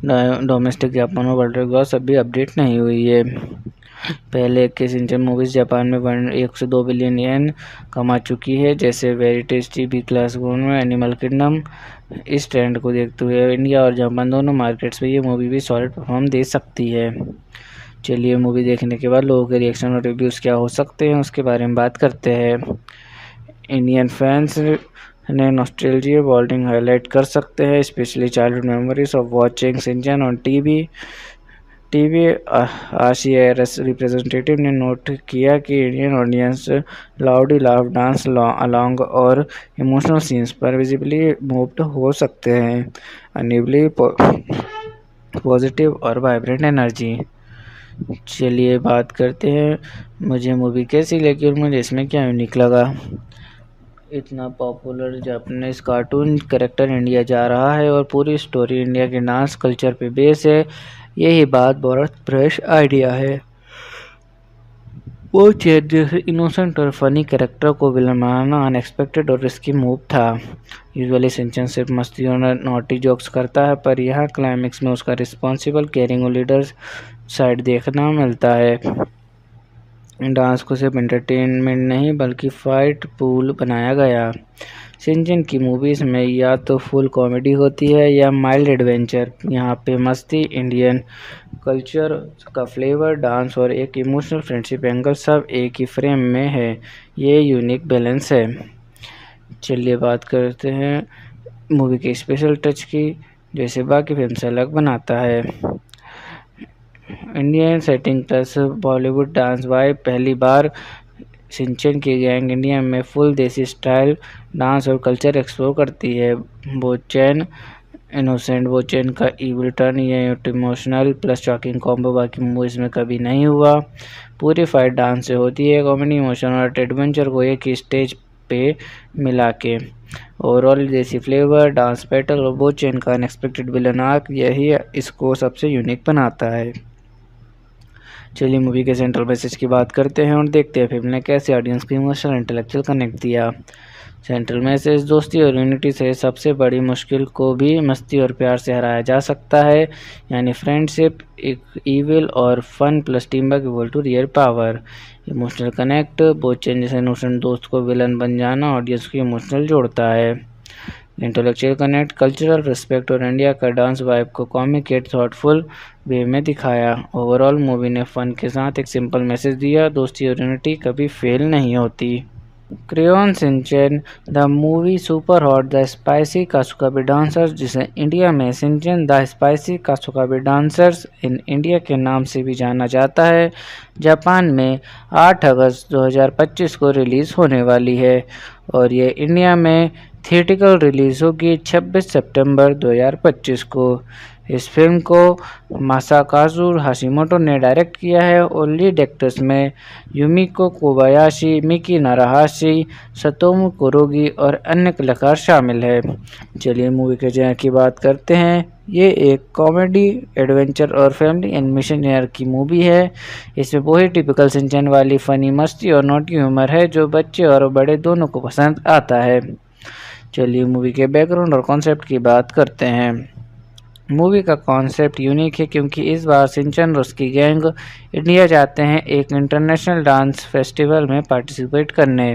डोमेस्टिक जापान और वर्ल्ड ग्रॉस अभी अपडेट नहीं हुई है। पहले के शिनचैन मूवीज जापान में 1 से 2 बिलियन येन कमा चुकी है, जैसे वेरी टेस्टी, बी क्लास में एनिमल किंगडम। इस ट्रेंड को देखते हुए इंडिया और जापान दोनों मार्केट्स में ये मूवी भी सॉलिड परफॉर्म दे सकती है। चलिए मूवी देखने के बाद लोगों के रिएक्शन और रिव्यूज़ क्या हो सकते हैं उसके बारे में बात करते हैं। इंडियन फैंस ने नॉस्टैल्जिया बॉन्डिंग हाईलाइट कर सकते हैं, specially childhood memories of watching Shinchan on TV. RCIRS representative ने नोट किया कि Indian audience loudly laugh, dance along और इमोशनल सीन्स पर विजिबली मूव्ड हो सकते हैं। अनेबली पॉजिटिव और वाइब्रेंट एनर्जी। चलिए बात करते हैं मुझे मूवी कैसी लगी और मुझे इसमें क्या यूनिक लगा। इतना popular Japanese cartoon character India जा रहा है और पूरी स्टोरी इंडिया के डांस कल्चर पे बेस है। यही बात बहुत फ्रेश आइडिया है। वो चेत जैसे इनोसेंट और फनी कैरेक्टर को विलन बनाना अनएक्सपेक्टेड और रिस्की मूव था। यूजुअली शिनचैन सिर्फ मस्ती और नॉटी जोक्स करता है, पर यहाँ क्लाइमेक्स में उसका रिस्पॉन्सिबल, केयरिंग और लीडर साइड देखना मिलता है। डांस को सिर्फ एंटरटेनमेंट नहीं बल्कि फाइट पूल बनाया गया। शिनचैन की मूवीज़ में या तो फुल कॉमेडी होती है या माइल्ड एडवेंचर। यहाँ पे मस्ती, इंडियन कल्चर का फ्लेवर, डांस और एक इमोशनल फ्रेंडशिप एंगल सब एक ही फ्रेम में है। ये यूनिक बैलेंस है। चलिए बात करते हैं मूवी के स्पेशल टच की, जैसे बाकी फिल्म से अलग बनाता है। Indian setting plus Bollywood dance vibe. पहली बार शिनचैन की गैंग इंडिया में फुल देसी स्टाइल डांस और कल्चर एक्सप्लोर करती है। बोचैन इनोसेंट बोचैन का इविल टर्न, ये इमोशनल प्लस शॉकिंग कॉम्बो बाकी मूवीज में कभी नहीं हुआ। पूरी फाइट डांस से होती है, कॉमेडी, इमोशन और एडवेंचर को एक ही स्टेज पे मिला के। ओवरऑल देसी फ्लेवर, डांस बैटल और बोचैन का अनएक्सपेक्टेड विलन आर्क, यही इसको सबसे यूनिक बनाता है। चलिए मूवी के सेंट्रल मैसेज की बात करते हैं और देखते हैं फिल्म ने कैसे ऑडियंस को इमोशनल इंटेलेक्चुअल कनेक्ट दिया। सेंट्रल मैसेज: दोस्ती और यूनिटी से सबसे बड़ी मुश्किल को भी मस्ती और प्यार से हराया जा सकता है, यानी फ्रेंडशिप इविल और fun plus team work equal to real power. Emotional connect: both changes innocent दोस्त को विलन बन जाना ऑडियंस को इमोशनल जोड़ता है। इंटेलेक्चुअल कनेक्ट: कल्चरल रिस्पेक्ट और इंडिया का डांस वाइब को कॉमिक एट थॉटफुल वे में दिखाया। ओवरऑल मूवी ने फन के साथ एक सिंपल मैसेज दिया, दोस्ती और यूनिटी कभी फेल नहीं होती। Crayon Shinchan the movie super hot the spicy Kasukabe dancers, जिसे इंडिया में Shinchan the spicy Kasukabe dancers in India के नाम से भी जाना जाता है, जापान में 8 अगस्त 2025 को रिलीज़ होने वाली है और ये इंडिया में थिएटिकल रिलीज़ होगी 26 सितंबर 2025 को। इस फिल्म को मासाकाजु हाशिमोटो ने डायरेक्ट किया है और लीड एक्टर्स में युमिको कोबायाशी, मिकी नाराहाशी, सतोमु कुरुगी और अन्य कलाकार शामिल है। चलिए मूवी के जॉनर की बात करते हैं। ये एक कॉमेडी, एडवेंचर और फैमिली एनिमेशन जॉनर की मूवी है। इसमें वही टिपिकल शिनचैन वाली फनी मस्ती और नोटी ह्यूमर है जो बच्चे और बड़े दोनों को पसंद आता है। चलिए मूवी के बैकग्राउंड और कॉन्सेप्ट की बात करते हैं। मूवी का कॉन्सेप्ट यूनिक है क्योंकि इस बार शिनचैन और उसकी गैंग इंडिया जाते हैं एक इंटरनेशनल डांस फेस्टिवल में पार्टिसिपेट करने।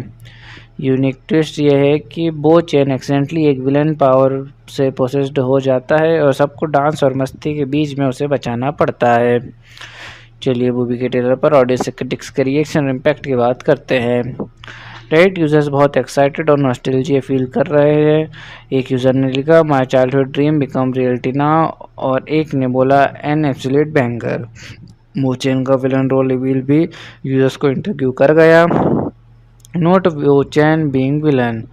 यूनिक ट्विस्ट यह है कि बो चैन एक्सीडेंटली एक विलन पावर से पोसेस्ड हो जाता है और सबको डांस और मस्ती के बीच में उसे बचाना पड़ता है। चलिए मूवी के ट्रेलर पर ऑडियंस क्रिटिक्स के रिएक्शन और इम्पैक्ट की बात करते हैं। रेडिट यूजर्स बहुत एक्साइटेड और नॉस्टैल्जिया फील कर रहे हैं। एक यूज़र ने लिखा, my childhood dream become reality now, और एक ने बोला, एन एब्सोल्यूट बैंगर। बो चैन का विलन रोल रिवील भी यूजर्स को इंटरव्यू कर गया। नोट बो चैन बीइंग विलन।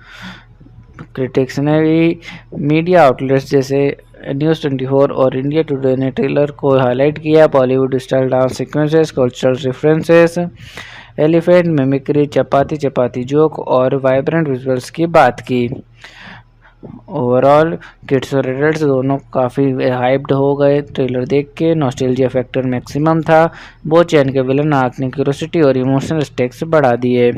क्रिटिक्स ने भी मीडिया आउटलेट्स जैसे न्यूज़ 24 और इंडिया टुडे ने ट्रेलर को हाईलाइट किया। Bollywood style dance sequences, cultural references, elephant mimicry, chapati chapati joke और वाइब्रेंट विजुअल्स की बात की। ओवरऑल किड्स और एडल्ट्स दोनों काफ़ी हाइप्ड हो गए ट्रेलर देख के। नॉस्टैल्जिया फैक्टर मैक्सिमम था। बो चैन के विलन आर्क ने क्यूरियोसिटी और इमोशनल स्टेक्स बढ़ा दिए।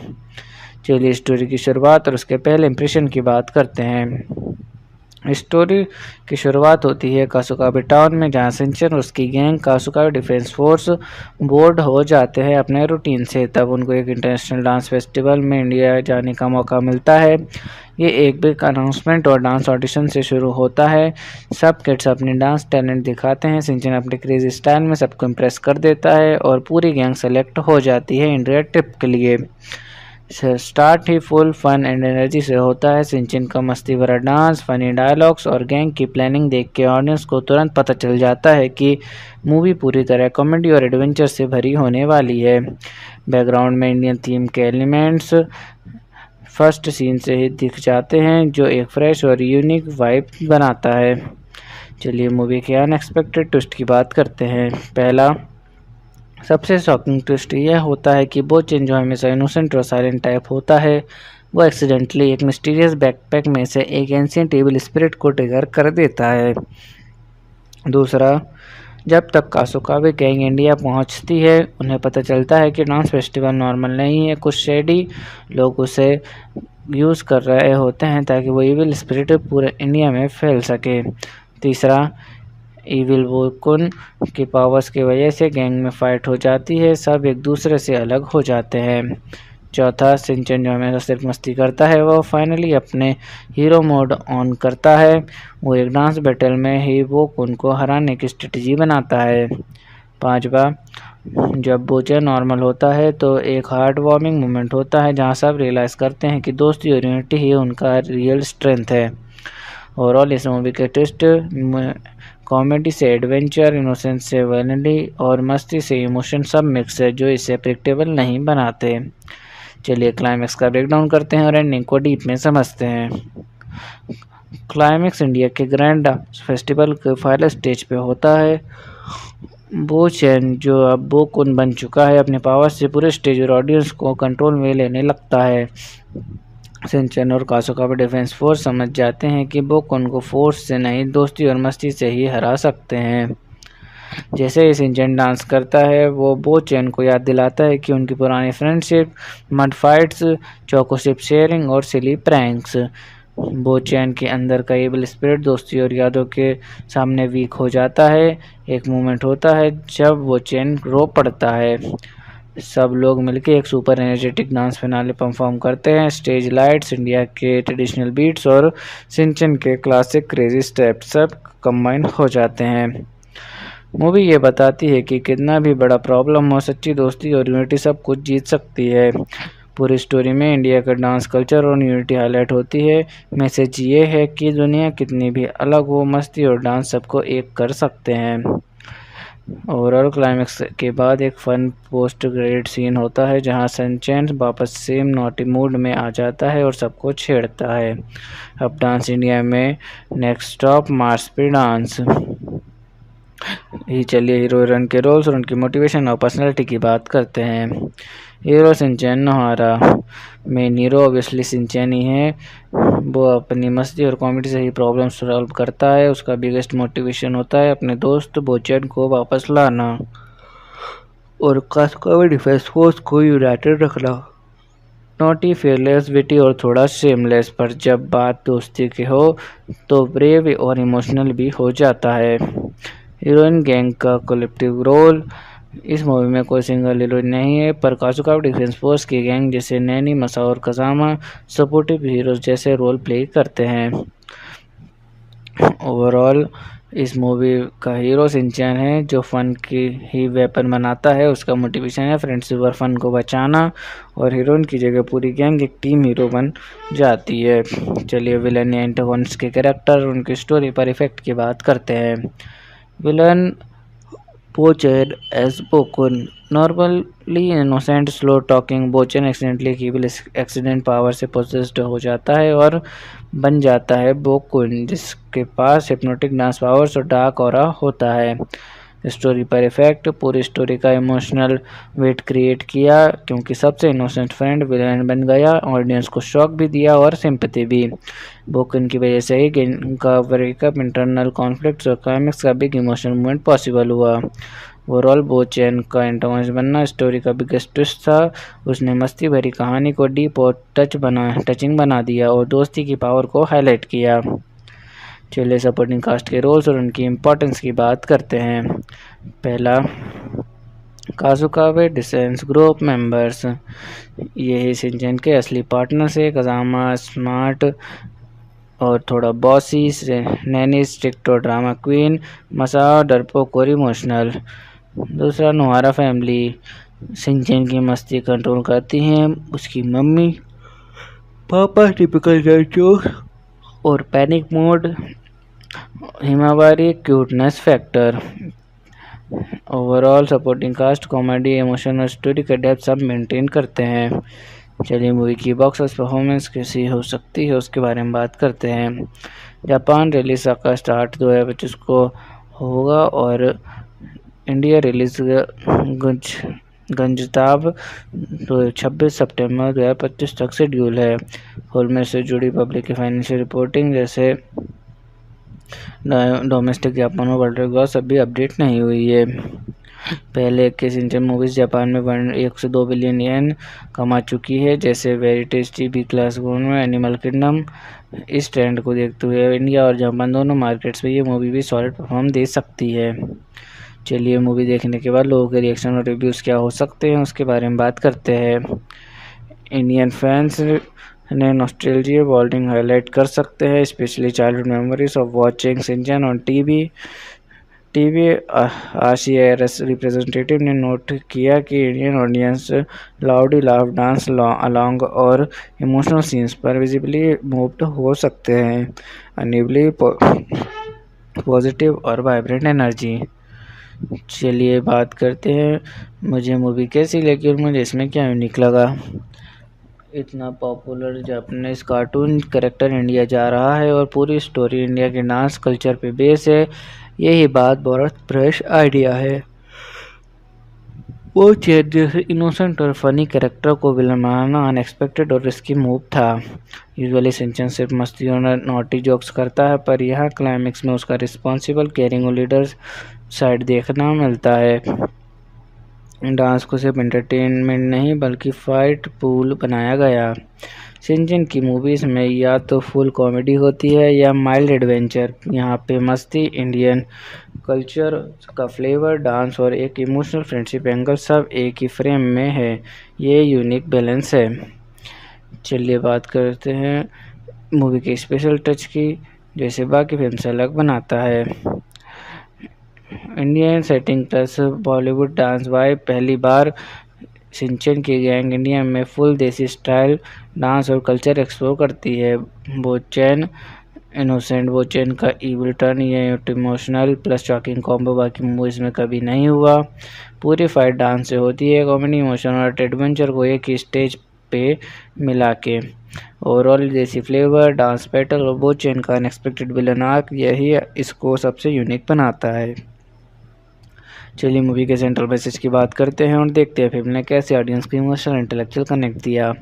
चलिए स्टोरी की शुरुआत और उसके पहले इंप्रेशन की बात करते हैं। स्टोरी की शुरुआत होती है कासुकाबे टाउन में, जहां शिनचैन और उसकी गैंग कासुकाबे डिफेंस फोर्स बोर्ड हो जाते हैं अपने रूटीन से। तब उनको एक इंटरनेशनल डांस फेस्टिवल में इंडिया जाने का मौका मिलता है। ये एक बिग अनाउंसमेंट और डांस ऑडिशन से शुरू होता है। सब किड्स अपने डांस टैलेंट दिखाते हैं। शिनचैन अपने क्रेजी स्टाइल में सबको इम्प्रेस कर देता है और पूरी गैंग सेलेक्ट हो जाती है इंडिया ट्रिप के लिए। स्टार्ट ही फुल फन एंड एनर्जी से होता है। शिनचैन का मस्ती भरा डांस, फनी डायलॉग्स और गैंग की प्लानिंग देख के ऑडियंस को तुरंत पता चल जाता है कि मूवी पूरी तरह कॉमेडी और एडवेंचर से भरी होने वाली है। बैकग्राउंड में इंडियन थीम के एलिमेंट्स फर्स्ट सीन से ही दिख जाते हैं, जो एक फ्रेश और यूनिक वाइब बनाता है। चलिए मूवी के अनएक्सपेक्टेड ट्विस्ट की बात करते हैं। पहला सबसे शॉकिंग ट्विस्ट यह होता है कि बो चैन, जो हमेशा इनोसेंट और साइलेंट टाइप होता है, वो एक्सीडेंटली एक मिस्टीरियस बैकपैक में से एक एंशिएंट एविल स्पिरिट को ट्रिगर कर देता है। दूसरा, जब तक कासुकाबे गैंग इंडिया पहुंचती है, उन्हें पता चलता है कि डांस फेस्टिवल नॉर्मल नहीं है। कुछ शेडी लोग उसे यूज़ कर रहे होते हैं ताकि वो एविल स्पिरिट पूरे इंडिया में फैल सके। तीसरा, इविल वोकुन की पावर्स की वजह से गैंग में फाइट हो जाती है, सब एक दूसरे से अलग हो जाते हैं। चौथा, शिनचैन जो हमेशा सिर्फ मस्ती करता है, वो फाइनली अपने हीरो मोड ऑन करता है। वो एक डांस बैटल में ही वोकुन को हराने की स्ट्रेटजी बनाता है। पांचवा, जब बो चैन नॉर्मल होता है तो एक हार्ट वार्मिंग मोमेंट होता है जहां सब रियलाइज़ करते हैं कि दोस्ती और यूनिटी ही उनका रियल स्ट्रेंथ है। ओवरऑल इस मूवी के ट्विस्ट कॉमेडी से एडवेंचर, इनोसेंस से वैनिटी और मस्ती से इमोशन सब मिक्स है, जो इसे प्रेडिक्टेबल नहीं बनाते। चलिए क्लाइमैक्स का ब्रेकडाउन करते हैं और एंडिंग को डीप में समझते हैं। क्लाइमैक्स इंडिया के ग्रैंड फेस्टिवल के फाइनल स्टेज पे होता है। बो चैन, जो अब बोकुन बन चुका है, अपने पावर से पूरे स्टेज और ऑडियंस को कंट्रोल में लेने लगता है। शिनचैन और कासुकाबे डिफेंस फोर्स समझ जाते हैं कि बोकुन को फोर्स से नहीं, दोस्ती और मस्ती से ही हरा सकते हैं। जैसे ही शिनचैन डांस करता है वो बोचैन को याद दिलाता है कि उनकी पुरानी friendship, mud fights, choco chip sharing और सिली प्रैंक्स। बोचैन के अंदर का एबल स्पिरिट दोस्ती और यादों के सामने वीक हो जाता है। एक मोमेंट होता है जब बोचैन रो पड़ता है। सब लोग मिलकर एक super energetic dance finale perform करते हैं। स्टेज लाइट्स, इंडिया के ट्रेडिशनल बीट्स और शिनचैन के क्लासिक क्रेजी स्टेप्स सब कंबाइन हो जाते हैं। मूवी ये बताती है कि कितना भी बड़ा प्रॉब्लम हो, सच्ची दोस्ती और यूनिटी सब कुछ जीत सकती है। पूरी स्टोरी में इंडिया का डांस कल्चर और यूनिटी हाईलाइट होती है। मैसेज ये है कि दुनिया कितनी भी अलग हो, मस्ती और डांस सबको एक कर सकते हैं। ओवरऑल क्लाइमेक्स के बाद एक फन पोस्ट क्रेडिट सीन होता है जहां सनचैन वापस सेम नॉटी मूड में आ जाता है और सबको छेड़ता है। अब डांस इंडिया में नेक्स्ट स्टॉप मार्स पे डांस। चलिए हीरो हीरोइन के रोल्स और उनकी मोटिवेशन और पर्सनैलिटी की बात करते हैं। Hero Shinchan Nohara. Main hero obviously Shinchan ही है। वो अपनी मस्ती और कॉमेडी से ही प्रॉब्लम सॉल्व करता है। उसका बिगेस्ट मोटिवेशन होता है अपने दोस्त बोचैन को वापस लाना और कास्कोवे डिफेंस फोर्स को यूनाइटेड रखना। नॉटी, फेयरलेस, विटी और थोड़ा शेमलेस, पर जब बात दोस्ती की हो तो ब्रेव और इमोशनल भी हो जाता है। हीरोइन गैंग का कलेक्टिव रोल। इस मूवी में कोई सिंगल हीरोइन नहीं है, पर काजुका डिफेंस फोर्स की गैंग जैसे नैनी, मसा और कजामा सपोर्टिव हीरोज जैसे रोल प्ले करते हैं। ओवरऑल इस मूवी का हीरो शिनचैन है जो फन की ही वेपन बनाता है। उसका मोटिवेशन है फ्रेंडशिप और फन को बचाना, और हीरोइन की जगह पूरी गैंग एक टीम हीरो बन जाती है। चलिए विलन या एंटागोनिस्ट के कैरेक्टर, उनकी स्टोरी पर इफेक्ट की बात करते हैं। Villain Bochan as Bokun. Normally innocent, slow talking, Bochan accidentally कीविल एक्सीडेंट पावर से पोजेस्ड हो जाता है और बन जाता है बोकुन, जिसके पास हिप्नोटिक डांस पावर्स और डार्क ऑरा होता है। स्टोरी पर इफेक्ट। पूरी स्टोरी का इमोशनल वेट क्रिएट किया क्योंकि सबसे इनोसेंट फ्रेंड विलेन बन गया, ऑडियंस को शॉक भी दिया और सिंपैथी भी। बोकन की वजह से ही गेम का ब्रेकअप, इंटरनल कॉन्फ्लिक्ट्स और क्लाइमेक्स का बिग इमोशनल मूवमेंट पॉसिबल हुआ। ओवरऑल बोचैन का एंटागोनिस्ट बनना स्टोरी का बिगेस्ट ट्विस्ट था। उसने मस्ती भरी कहानी को डीप और टचिंग बना दिया और दोस्ती की पावर को हाईलाइट किया। चलिए सपोर्टिंग कास्ट के रोल्स और उनकी इम्पोर्टेंस की बात करते हैं। पहला, काजुकावे डिसेंस ग्रुप मेंबर्स। ये शिनचैन के असली पार्टनर्स है। कजामा स्मार्ट और थोड़ा बॉसी, नैनी स्ट्रिक्ट और ड्रामा क्वीन, मसा डरपोक और इमोशनल। दूसरा, नोहारा फैमिली। शिनचैन की मस्ती कंट्रोल करती हैं उसकी मम्मी, पापा टिपिकल जोक और panic mode, Himawari cuteness factor. Overall supporting cast comedy, emotion और स्टोरी का डेप्थ सब मेंटेन करते हैं। चलिए मूवी की बॉक्स ऑफिस परफॉर्मेंस कैसी हो सकती है उसके बारे में बात करते हैं। जापान रिलीज का स्टार्ट 2025 को होगा और इंडिया रिलीज गंजताब 26 सितंबर 2025 तक शेड्यूल है। हॉल में से जुड़ी पब्लिक की फाइनेंशियल रिपोर्टिंग जैसे डोमेस्टिक जापान और वर्ल्ड ग्रॉस अभी अपडेट नहीं हुई है। पहले के शिनचैन मूवीज जापान में 1 से 2 बिलियन येन कमा चुकी है, जैसे वेरी टेस्टी, बी क्लास में एनिमल किंगडम। इस ट्रेंड को देखते हुए इंडिया और जापान दोनों मार्केट्स में ये मूवी भी सॉलिड परफॉर्म दे सकती है। चलिए मूवी देखने के बाद लोगों के रिएक्शन और रिव्यूज़ क्या हो सकते हैं उसके बारे में बात करते हैं। इंडियन फैंस ने नॉस्टैल्जिया बॉन्डिंग हाईलाइट कर सकते हैं, specially childhood memories of watching Shinchan on TV. RCRS representative ने नोट किया कि Indian audience loudly laugh, dance along और इमोशनल सीन्स पर विजिबली मूव्ड हो सकते हैं। अनेबली पॉजिटिव और वाइब्रेंट एनर्जी। चलिए बात करते हैं मुझे मूवी कैसी लगी और मुझे इसमें क्या यूनिक लगा। इतना popular Japanese cartoon character India जा रहा है और पूरी स्टोरी इंडिया के डांस कल्चर पे बेस है। यही बात बहुत फ्रेश आइडिया है। वो चेत जैसे इनोसेंट और फनी कैरेक्टर को विलन बनाना अनएक्सपेक्टेड और रिस्की मूव था। यूजुअली शिनचैन सिर्फ मस्ती और नॉटी जोक्स करता है, पर यहाँ क्लाइमेक्स में उसका रिस्पॉन्सिबल, केयरिंग और लीडर साइड देखना मिलता है। डांस को सिर्फ एंटरटेनमेंट नहीं बल्कि फाइट पूल बनाया गया। शिनचैन की मूवीज़ में या तो फुल कॉमेडी होती है या माइल्ड एडवेंचर। यहाँ पे मस्ती, इंडियन कल्चर का फ्लेवर, डांस और एक इमोशनल फ्रेंडशिप एंगल सब एक ही फ्रेम में है। ये यूनिक बैलेंस है। चलिए बात करते हैं मूवी के स्पेशल टच की, जैसे बाकी फिल्म से अलग बनाता है। Indian setting plus Bollywood dance vibe. पहली बार शिनचैन की गैंग इंडिया में फुल देसी स्टाइल डांस और कल्चर एक्सप्लोर करती है। बोचैन इनोसेंट बोचैन का इविल टर्न, ये इमोशनल प्लस शॉकिंग कॉम्बो बाकी मूवीज़ में कभी नहीं हुआ। पूरी फाइट डांस से होती है, कॉमेडी, इमोशन और एडवेंचर को एक ही स्टेज पे मिला के। ओवरऑल देसी फ्लेवर, डांस बैटल और बोचैन का अनएक्सपेक्टेड विलन आर्क, यही इसको सबसे यूनिक बनाता है। चलिए मूवी के सेंट्रल मैसेज की बात करते हैं और देखते हैं फिल्म ने कैसे ऑडियंस को इमोशनल इंटेलेक्चुअल कनेक्ट दिया।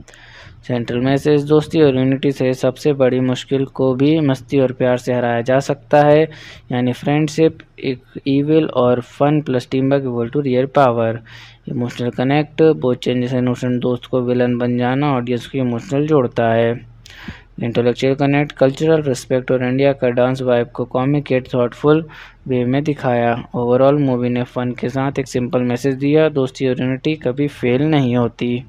सेंट्रल मैसेज, दोस्ती और यूनिटी से सबसे बड़ी मुश्किल को भी मस्ती और प्यार से हराया जा सकता है। यानी फ्रेंडशिप इविल और fun plus team work equal to real power. Emotional connect, Bochan जैसे इनोसेंट दोस्त को विलन बन जाना ऑडियंस को इमोशनल जोड़ता है। इंटेलेक्चुअल कनेक्ट, कल्चरल रिस्पेक्ट और इंडिया का डांस वाइब को कॉमिक एट थॉटफुल वे में दिखाया। ओवरऑल मूवी ने फन के साथ एक सिंपल मैसेज दिया, दोस्ती और यूनिटी कभी फेल नहीं होती।